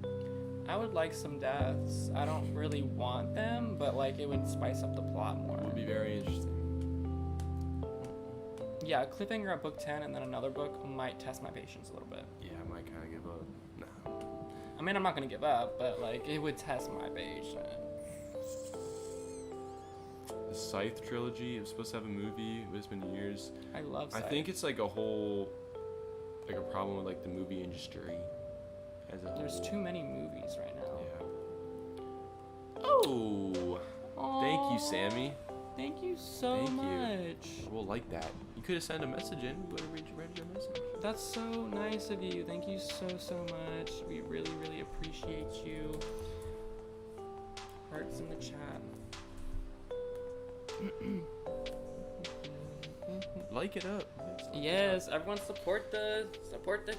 I would like some deaths. I don't really want them, but like it would spice up the plot more. It would be very interesting. Yeah, a cliffhanger at book 10 and then another book might test my patience a little bit. Yeah, I might kind of give up. No. I mean, I'm not going to give up, but like it would test my patience. The Scythe trilogy, it was supposed to have a movie, but it's been years. I love Scythe. I think it's like a problem with like the movie industry as a whole. There's too many movies right now. Yeah. Oh, thank you, Sammy. Thank you so Thank you. much. We'll like that. You could have sent a message in. We would have read your message. That's so nice of you. Thank you so much. We really, really appreciate you. Hearts in the chat. Like it up. Yes, everyone support the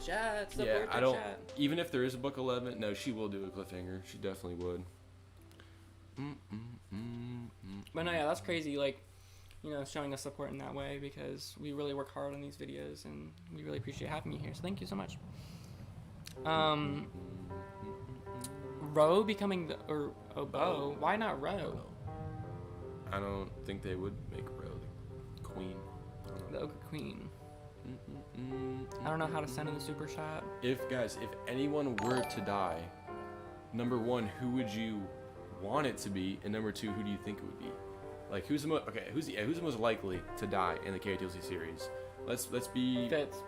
chat. Support I the don't. chat. Even if there is a book 11, no, she will do a cliffhanger. She definitely would. But no, yeah, that's crazy. Like, you know, showing us support in that way because we really work hard on these videos and we really appreciate having you here. So thank you so much. Ro becoming the Bo. Why not Ro? I don't think they would make Ro the queen. The Ochre Queen. I don't know how to send in the super chat. If anyone were to die, number one, who would you want it to be, and number two, who do you think it would be? Like, who's the most likely to die in the KTLC series? Let's be. Fitz.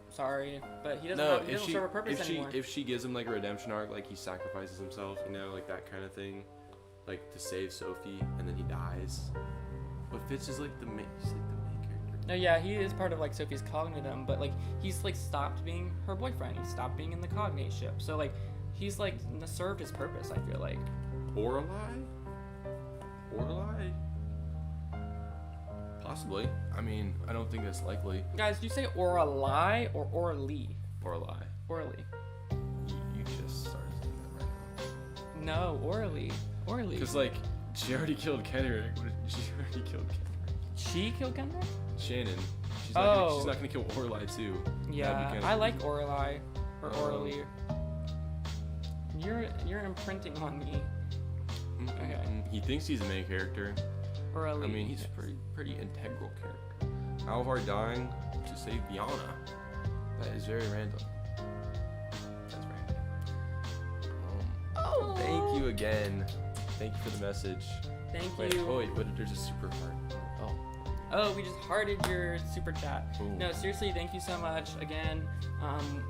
Sorry, but he doesn't. No, He doesn't serve a purpose anymore. if she gives him like a redemption arc, like he sacrifices himself, you know, like that kind of thing, like to save Sophie, and then he dies. But Fitz is like the main character. No, yeah, he is part of like Sophie's cognitum, but like he's like stopped being her boyfriend. He stopped being in the cognate ship. So like he's like served his purpose. I feel like. Orelai? Possibly. I mean, I don't think that's likely. Guys, do you say Orelai or Orly? Orelai. Orly. You just started saying that right now. No, Orly. Orly. Because, like, she already killed Kendrick. She already killed Kendrick. She killed Kendrick? Shannon. She's not gonna kill Orelai, too. Yeah, I like Orelai. Or Orly. You're imprinting on me. Okay. He thinks he's the main character. Orly. I mean, he's a pretty integral character. Alvar dying to save Biana. That is very random. That's random. Thank you again. Thank you for the message. Thank Wait, you. Oh wait, what? There's a super heart. Oh, we just hearted your super chat. Ooh. No, seriously, thank you so much. Again,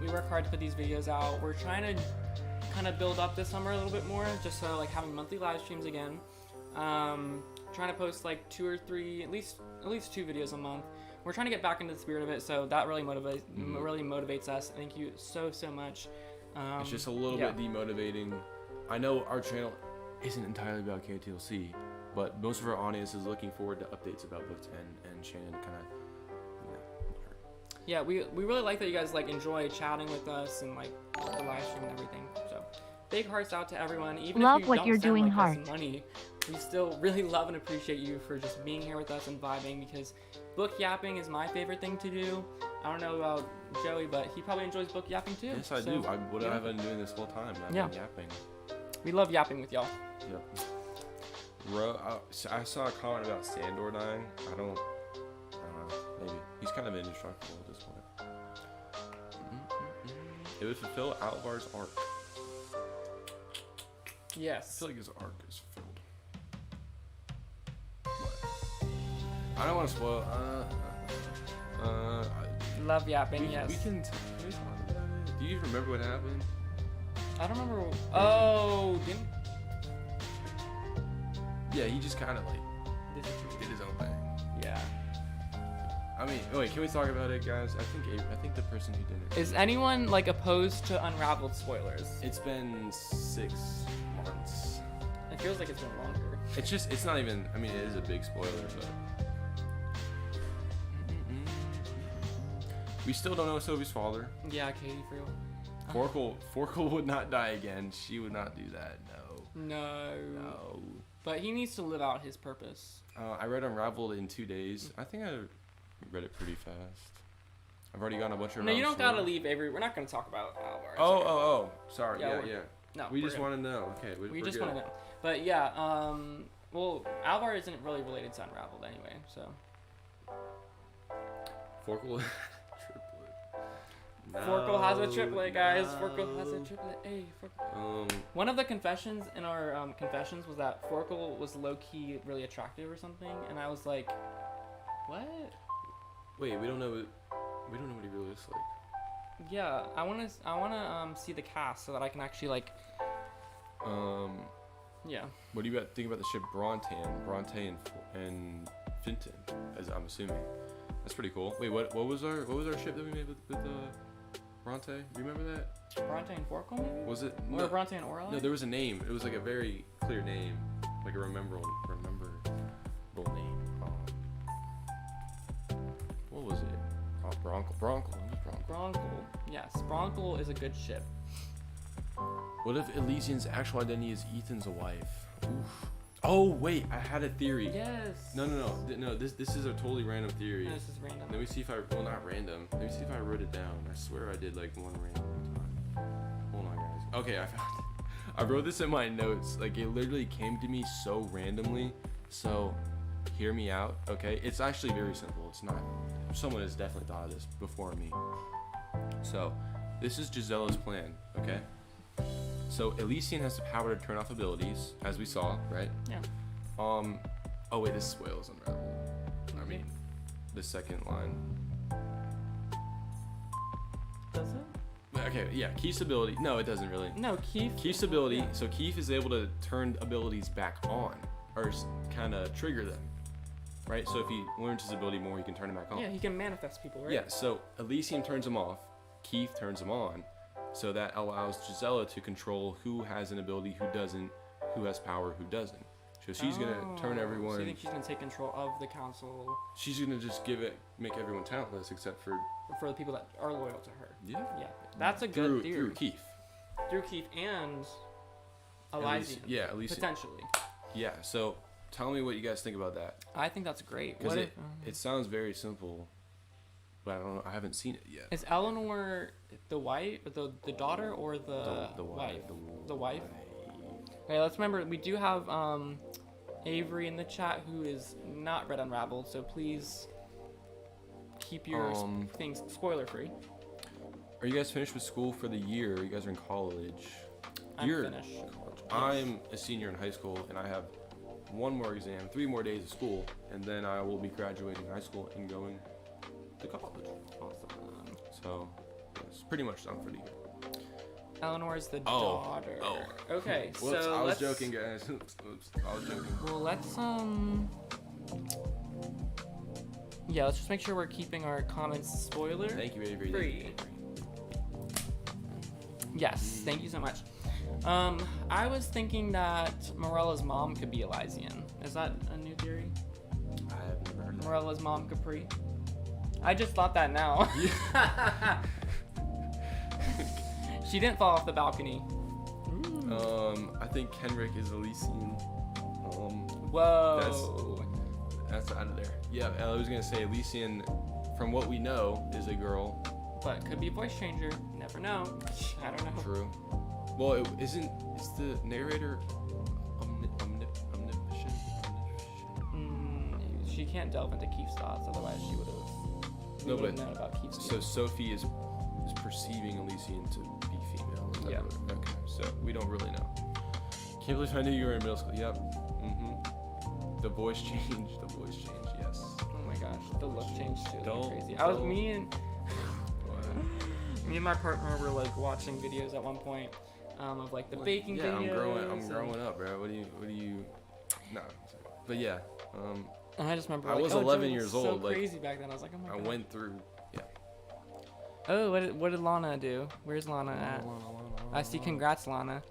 we work hard to put these videos out. We're trying to kind of build up this summer a little bit more, just so like having monthly live streams again. Trying to post like 2 or 3, at least 2 videos a month. We're trying to get back into the spirit of it, so that really motivates us. Thank you so much. It's just a little bit demotivating. I know our channel isn't entirely about KTLC, but most of our audience is looking forward to updates about Book 10, and Shannon kind of, Yeah, we really like that you guys like enjoy chatting with us and like the live stream and everything. So big hearts out to everyone. Even Love if you what don't you're send, doing, like, Heart. us money, we still really love and appreciate you for just being here with us and vibing, because book yapping is my favorite thing to do. I don't know about Joey, but he probably enjoys book yapping too. Yes, I do. I would have been doing this whole time. I've been yapping. We love yapping with y'all. Yep. I saw a comment about Sandor dying. I don't know. Maybe he's kind of indestructible at this point. It would fulfill Alvar's arc. Yes. I feel like his arc is filled. I don't want to spoil. Love yapping. Yes. Can we talk about it? Do you remember what happened? I don't remember. Oh, didn't. Yeah, he just kind of like did his own thing. Yeah. I mean, wait, can we talk about it, guys? I think the person who did it. Is anyone like opposed to Unraveled spoilers? It's been 6 months. It feels like it's been longer. It's not even. I mean, it is a big spoiler, but we still don't know Sophie's father. Yeah, Katie, for real. Forkle would not die again. She would not do that. No. No. But he needs to live out his purpose. I read Unraveled in 2 days. I think I read it pretty fast. I've already gotten a bunch of. No, you don't gotta leave Avery. We're not gonna talk about Alvar. Oh. Sorry. Yeah, Yeah. No. We just want to know. Okay. We just want to know. But yeah. Well, Alvar isn't really related to Unraveled anyway, so. Forkle. Forkle has a triplet, guys. Forkle has a triplet. Hey, Forkle. One of the confessions in our confessions was that Forkle was low-key really attractive or something, and I was like, what? Wait, we don't know what he really looks like. Yeah, I wanna see the cast so that I can actually like. Yeah. What do you think about the ship Bronte and Finton? As I'm assuming, that's pretty cool. Wait, what was our ship that we made with Bronte? Do you remember that? Bronte and Forkle, maybe? Was it? Or Bronte and Orla? No, there was a name. It was like a very clear name, like a rememberable name. What was it? Oh, Broncle. Broncle. Yes, Broncle is a good ship. What if Elysian's actual identity is Ethan's wife? Oof. Oh wait, I had a theory. Yes. No. This is a totally random theory. No, this is random. Let me see if not random. Let me see if I wrote it down. I swear I did like one random time. Hold on, guys. Okay, I found it. I wrote this in my notes. Like it literally came to me so randomly. So, hear me out, okay? It's actually very simple. It's not. Someone has definitely thought of this before me. So, this is Gisella's plan, okay? So Elysian has the power to turn off abilities, as we saw, right? Yeah. Oh wait, this spoils Unravel. I mean, the second line. Does it? Okay, yeah, Keith's ability. No, it doesn't really. No, Keith's ability. So Keith is able to turn abilities back on, or kind of trigger them, right? So if he learns his ability more, he can turn them back on. Yeah, he can manifest people, right? Yeah. So Elysian turns them off. Keith turns them on. So that allows Gisella to control who has an ability, who doesn't, who has power, who doesn't. So she's gonna turn everyone. So you think she's gonna take control of the council? She's gonna just make everyone talentless except for the people that are loyal to her. Yeah. Yeah, that's a good theory. Through Keith. Through Keith and Elysian. Yeah, Elysian. Potentially. Yeah. So tell me what you guys think about that. I think that's great. Because it sounds very simple, but I don't know. I haven't seen it yet. Is Eleanor the wife, the daughter, or the wife? The wife. Okay, let's remember we do have Avery in the chat who is not read Unraveled, so please keep your things spoiler free. Are you guys finished with school for the year? You guys are in college. You're finished. I'm a senior in high school, and I have one more exam, 3 more days of school, and then I will be graduating high school and going to college. Awesome. So, it's pretty much done for the year. Eleanor is the daughter. Okay, Whoops, so I was joking, guys. Oops, I was joking. Well, let's yeah, let's just make sure we're keeping our comments spoiler Thank you, Avery. free. Yes, thank you so much. I was thinking that Morella's mom could be Elysian. Is that a new theory? I have never heard of that. Morella's mom Capri. I just thought that now. She didn't fall off the balcony. I think Kenrick is Elysian. Whoa. That's out of there. Yeah, I was gonna say Elysian, from what we know, is a girl. But could be a voice changer. Never know. I don't know. True. Well, is the narrator omniscient? She can't delve into Keith's thoughts, otherwise she would have known about Keith's So Sophie is perceiving Elysian to be female. Yeah. Okay. So we don't really know. Can't believe I knew you were in middle school. Yep. The voice change. Yes. Oh my gosh, the look changed too. Crazy. Me and my partner were like watching videos at one point of like the baking videos. Yeah, I'm growing up, bro. What do you? No. But yeah. And I just remember I was 11 years so old. Crazy back then. I was like, oh my god. I went through. Yeah. Oh, what did Lana do? Where's Lana at? I see. Congrats, Lana.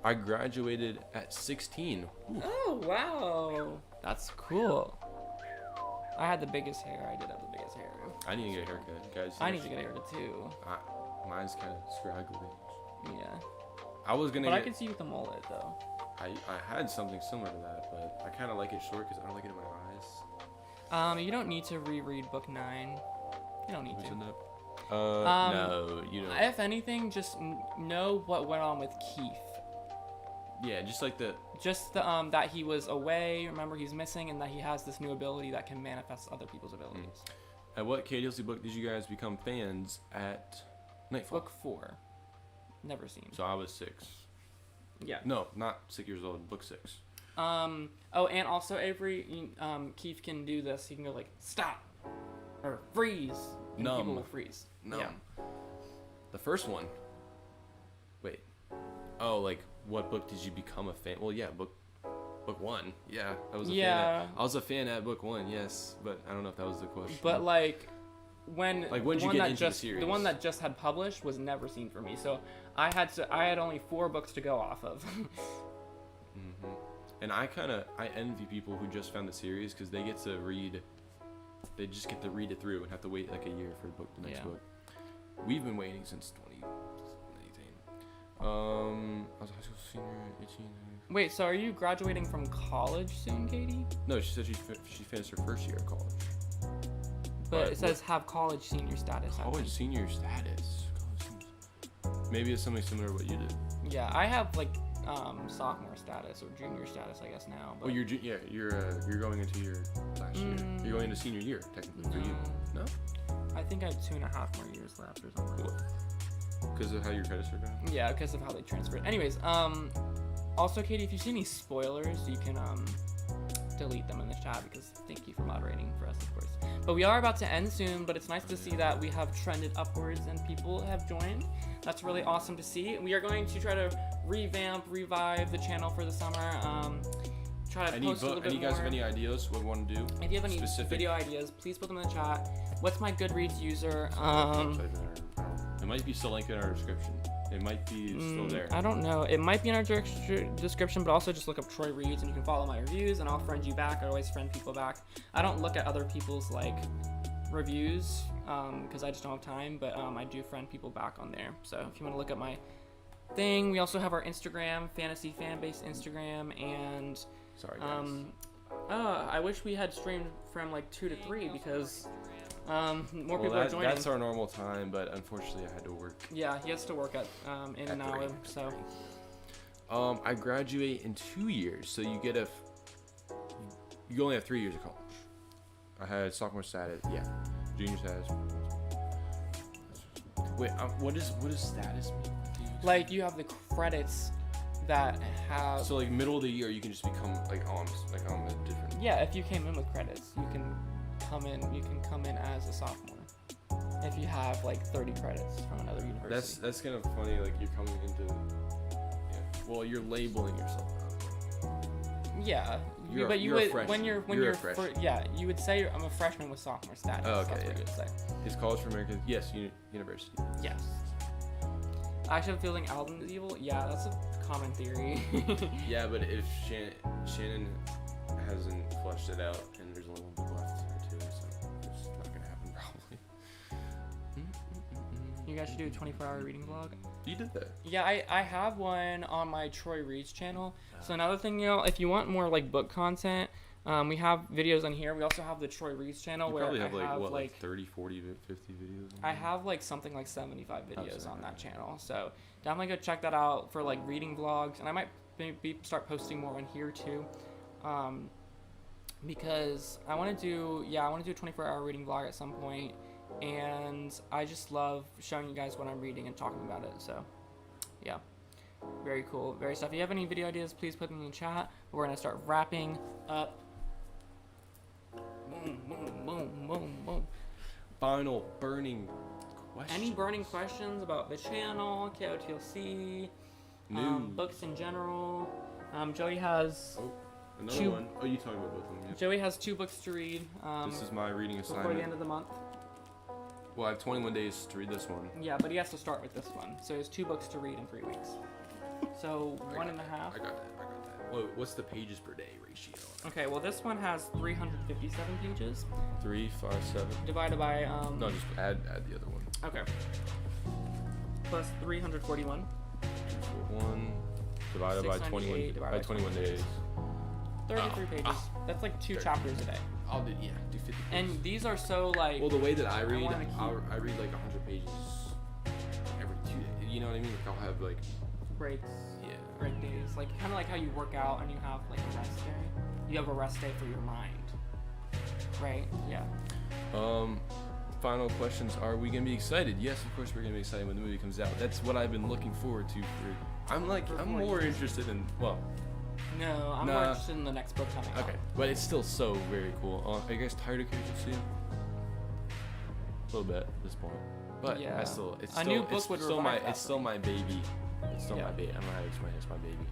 I graduated at 16. Ooh. Oh wow, that's cool. I had the biggest hair. I did have the biggest hair. I need to get a haircut, guys. I need to get a haircut too. Mine's kind of scraggly. Yeah. I was gonna. But I can see you with the mullet though. I had something similar to that, but I kind of like it short because I don't like it in my eyes. You don't need to reread book 9. You don't need to. No, you don't. If anything, just know what went on with Keith. Yeah, just like that he was away. Remember, he's missing, and that he has this new ability that can manifest other people's abilities. At what KotLC book did you guys become fans at Nightfall? Book 4. Never seen. So I was 6. Yeah. No, not 6 years old. Book 6. Oh, and also Avery, Keith can do this. He can go like stop or freeze. And Numb. people will freeze. Numb. Yeah. The first one. Wait. Oh, like what book did you become a fan? Well, yeah, book one. Yeah, I was a Yeah. fan. I was a fan at book one. Yes, but I don't know if that was the question. But like when did the you one get that into just the series? the one that just had published was never seen for me. So I had only 4 books to go off of. And I envy people who just found the series because they get to read. They just get to read it through and have to wait like a year for the next book. We've been waiting since 2018. I was a high school senior, 18. Wait, so are you graduating from college soon, Katie? No, she said she finished her first year of college. But it says have college senior status. I College think. senior status. Maybe it's something similar to what you did. Yeah, I have like sophomore status or junior status, I guess now. But Oh, you're going into your last year. You're going into senior year technically for you. No? I think I have 2.5 more years left or something. Because of how your credits are going. Yeah, because of how they transferred. Anyways, also Katie, if you see any spoilers, you can delete them in the chat because thank you for moderating for us, of course. But we are about to end soon, but it's nice to see that we have trended upwards and people have joined. That's really awesome to see. We are going to try to revive the channel for the summer. Try to post a little bit more. Any guys have any ideas what we want to do? If you have any specific video ideas, please put them in the chat. What's my Goodreads user? It might be still linked in our description. It might be still there. I don't know. It might be in our description, but also just look up Troy Reads and you can follow my reviews and I'll friend you back. I always friend people back. I don't look at other people's like reviews because I just don't have time, but I do friend people back on there. So if you want to look at my thing, we also have our Instagram, Fantasy Fanbase Instagram, and sorry guys. I wish we had streamed from like 2 to 3 because more people are joining. That's our normal time, but unfortunately I had to work. Yeah, he has to work at in an hour, so. I graduate in 2 years, so you get you only have 3 years of college. I had sophomore status, junior status. Wait, what does status mean? Like you have the credits that have. So like middle of the year, you can just become like on a different. Yeah, if you came in with credits, you can come in as a sophomore. If you have like 30 credits from another university. That's kind of funny. Like you're coming into. Yeah. Well, you're labeling yourself. Yeah, You're but you would freshman. when you're you would say I'm a freshman with sophomore status. Oh, okay. That's what you would say. Is College for America? Yes, university. Yes. I actually have a feeling Alden is evil. Yeah, that's a common theory. Yeah, but if Shannon hasn't flushed it out, and there's only one book left too, so it's not gonna happen probably. You guys should do a 24-hour reading vlog. You did that. Yeah, I have one on my Troy Reads channel. So another thing, if you want more like book content, we have videos on here. We also have the Troy Reads channel You where probably I have have like 30, 40, 50 videos. I have like something like 75 videos on that channel. So definitely go check that out for like reading vlogs, and I might maybe start posting more on here too. Because I want to do a 24-hour reading vlog at some point, and I just love showing you guys what I'm reading and talking about it. So yeah, very cool, very stuff. If you have any video ideas, please put them in the chat. We're gonna start wrapping up. Boom, boom, boom, boom, boom. Final burning questions. Any burning questions about the channel, KotLC, books in general? Joey has another one. Oh, you talking about both of them? Yeah. Joey has 2 books to read. This is my reading assignment. Before the end of the month. Well, I have 21 days to read this one. Yeah, but he has to start with this one. So he has 2 books to read in 3 weeks. So 1.5. I got that. Whoa, what's the pages per day ratio? Okay, well this one has 357 pages. 3, 5, 7. Divided by No, just add the other one. Okay. Plus 341. 1 divided by 21 divided by 21 days. 33 pages. That's like 2 chapters a day. I'll do 50 pages. And these are so like. Well, the way that I read, I I read like 100 pages every 2 days. You know what I mean? Like I'll have like breaks. Yeah. Break days, like kind of like how you work out and you have like a rest day. You have a rest day for your mind, right? Yeah. Final questions. Are we gonna be excited? Yes, of course we're gonna be excited when the movie comes out. That's what I've been looking forward to for. I'm more interested in. Well. No, I'm more interested in the next book coming out. Okay, but it's still so very cool. Are you guys tired of KotLC? A little bit at this point, but yeah. it's A new book would revive that it's still my baby. It's still Yeah. my baby. I don't know how to explain it. It's my baby.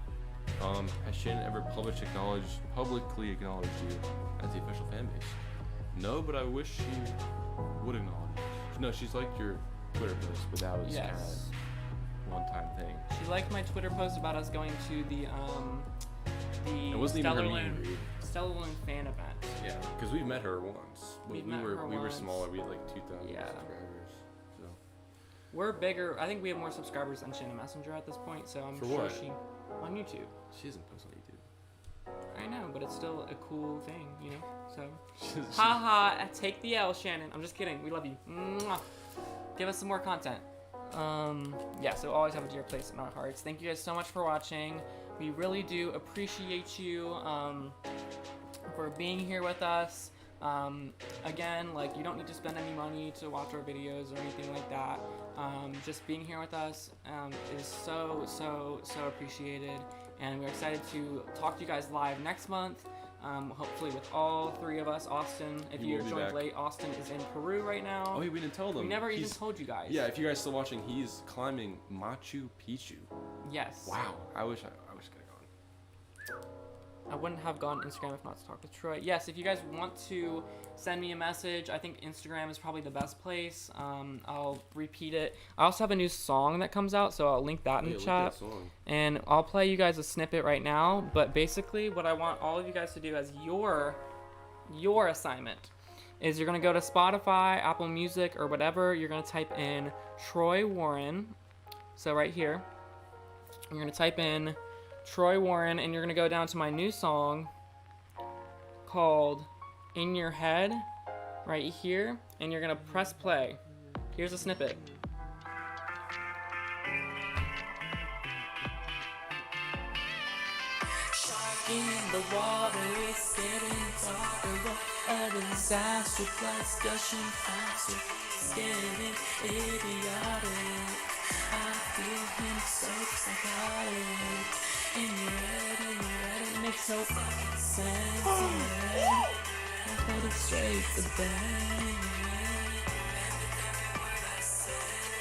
Has Shannon ever publicly acknowledged you as the official fan base? No, but I wish she would acknowledge. No, she's liked your Twitter post, but that was kind Yes. of one-time thing. She liked my Twitter post about us going to the It wasn't even her meet Stellar and greet. Balloon fan event. Yeah, because we've met her once. But We've we met were her we were once. smaller. We had like 2,000 Yeah. subscribers. So We're bigger. I think we have more subscribers than Shannon Messenger at this point, so I'm For sure what? she on YouTube. she doesn't post on YouTube. I know, but it's still a cool thing, you know. So, She's- haha, take the L, Shannon. I'm just kidding. We love you. Mwah. Give us some more content. Yeah. So always have a dear place in our hearts. Thank you guys so much for watching. We really do appreciate you for being here with us. Again, like, you don't need to spend any money to watch our videos or anything like that. Just being here with us is so appreciated, and we're excited to talk to you guys live next month. Hopefully with all three of us. Austin, if He you will be joined back. late, Austin is in Peru right now. Oh, we didn't tell them. We never even He's- told you guys. Yeah, if you guys still watching, he's climbing Machu Picchu. Yes. Wow. I wish I could have gone. I wouldn't have gone Instagram if not to talk with Troy. Yes, if you guys want to send me a message, I think Instagram is probably the best place. I'll repeat it. I also have a new song that comes out, so I'll link that in Yeah, the look chat. at that song. And I'll play you guys a snippet right now. But basically, what I want all of you guys to do as your assignment is you're gonna go to Spotify, Apple Music, or whatever. You're gonna type in Troy Warren. So right here, you're gonna type in Troy Warren, and you're gonna go down to my new song called In Your Head right here, and you're gonna press play. Here's a snippet. In the water, it's getting darker. A disaster, blood's gushing faster. It's getting idiotic. I feel him so psychotic. In your head, it makes no fucking sense. In your head, I put it straight to bed.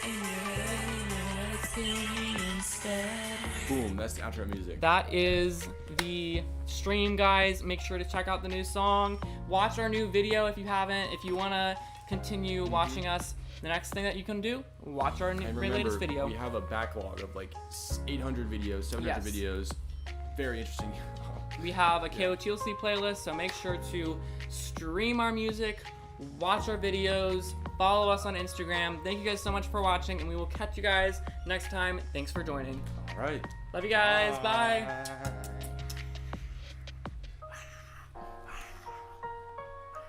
In your head, it's killing me instead. Boom, that's the outro music. That is the stream, guys. Make sure to check out the new song. Watch our new video if you haven't. If you want to continue watching us, the next thing that you can do, watch our new, And latest remember, video. we have a backlog of like 800 videos, 700 Yes. videos. Very interesting. We have a KotLC playlist, so make sure to stream our music, watch our videos, follow us on Instagram. Thank you guys so much for watching, and we will catch you guys next time. Thanks for joining. All right. Love you guys. Bye.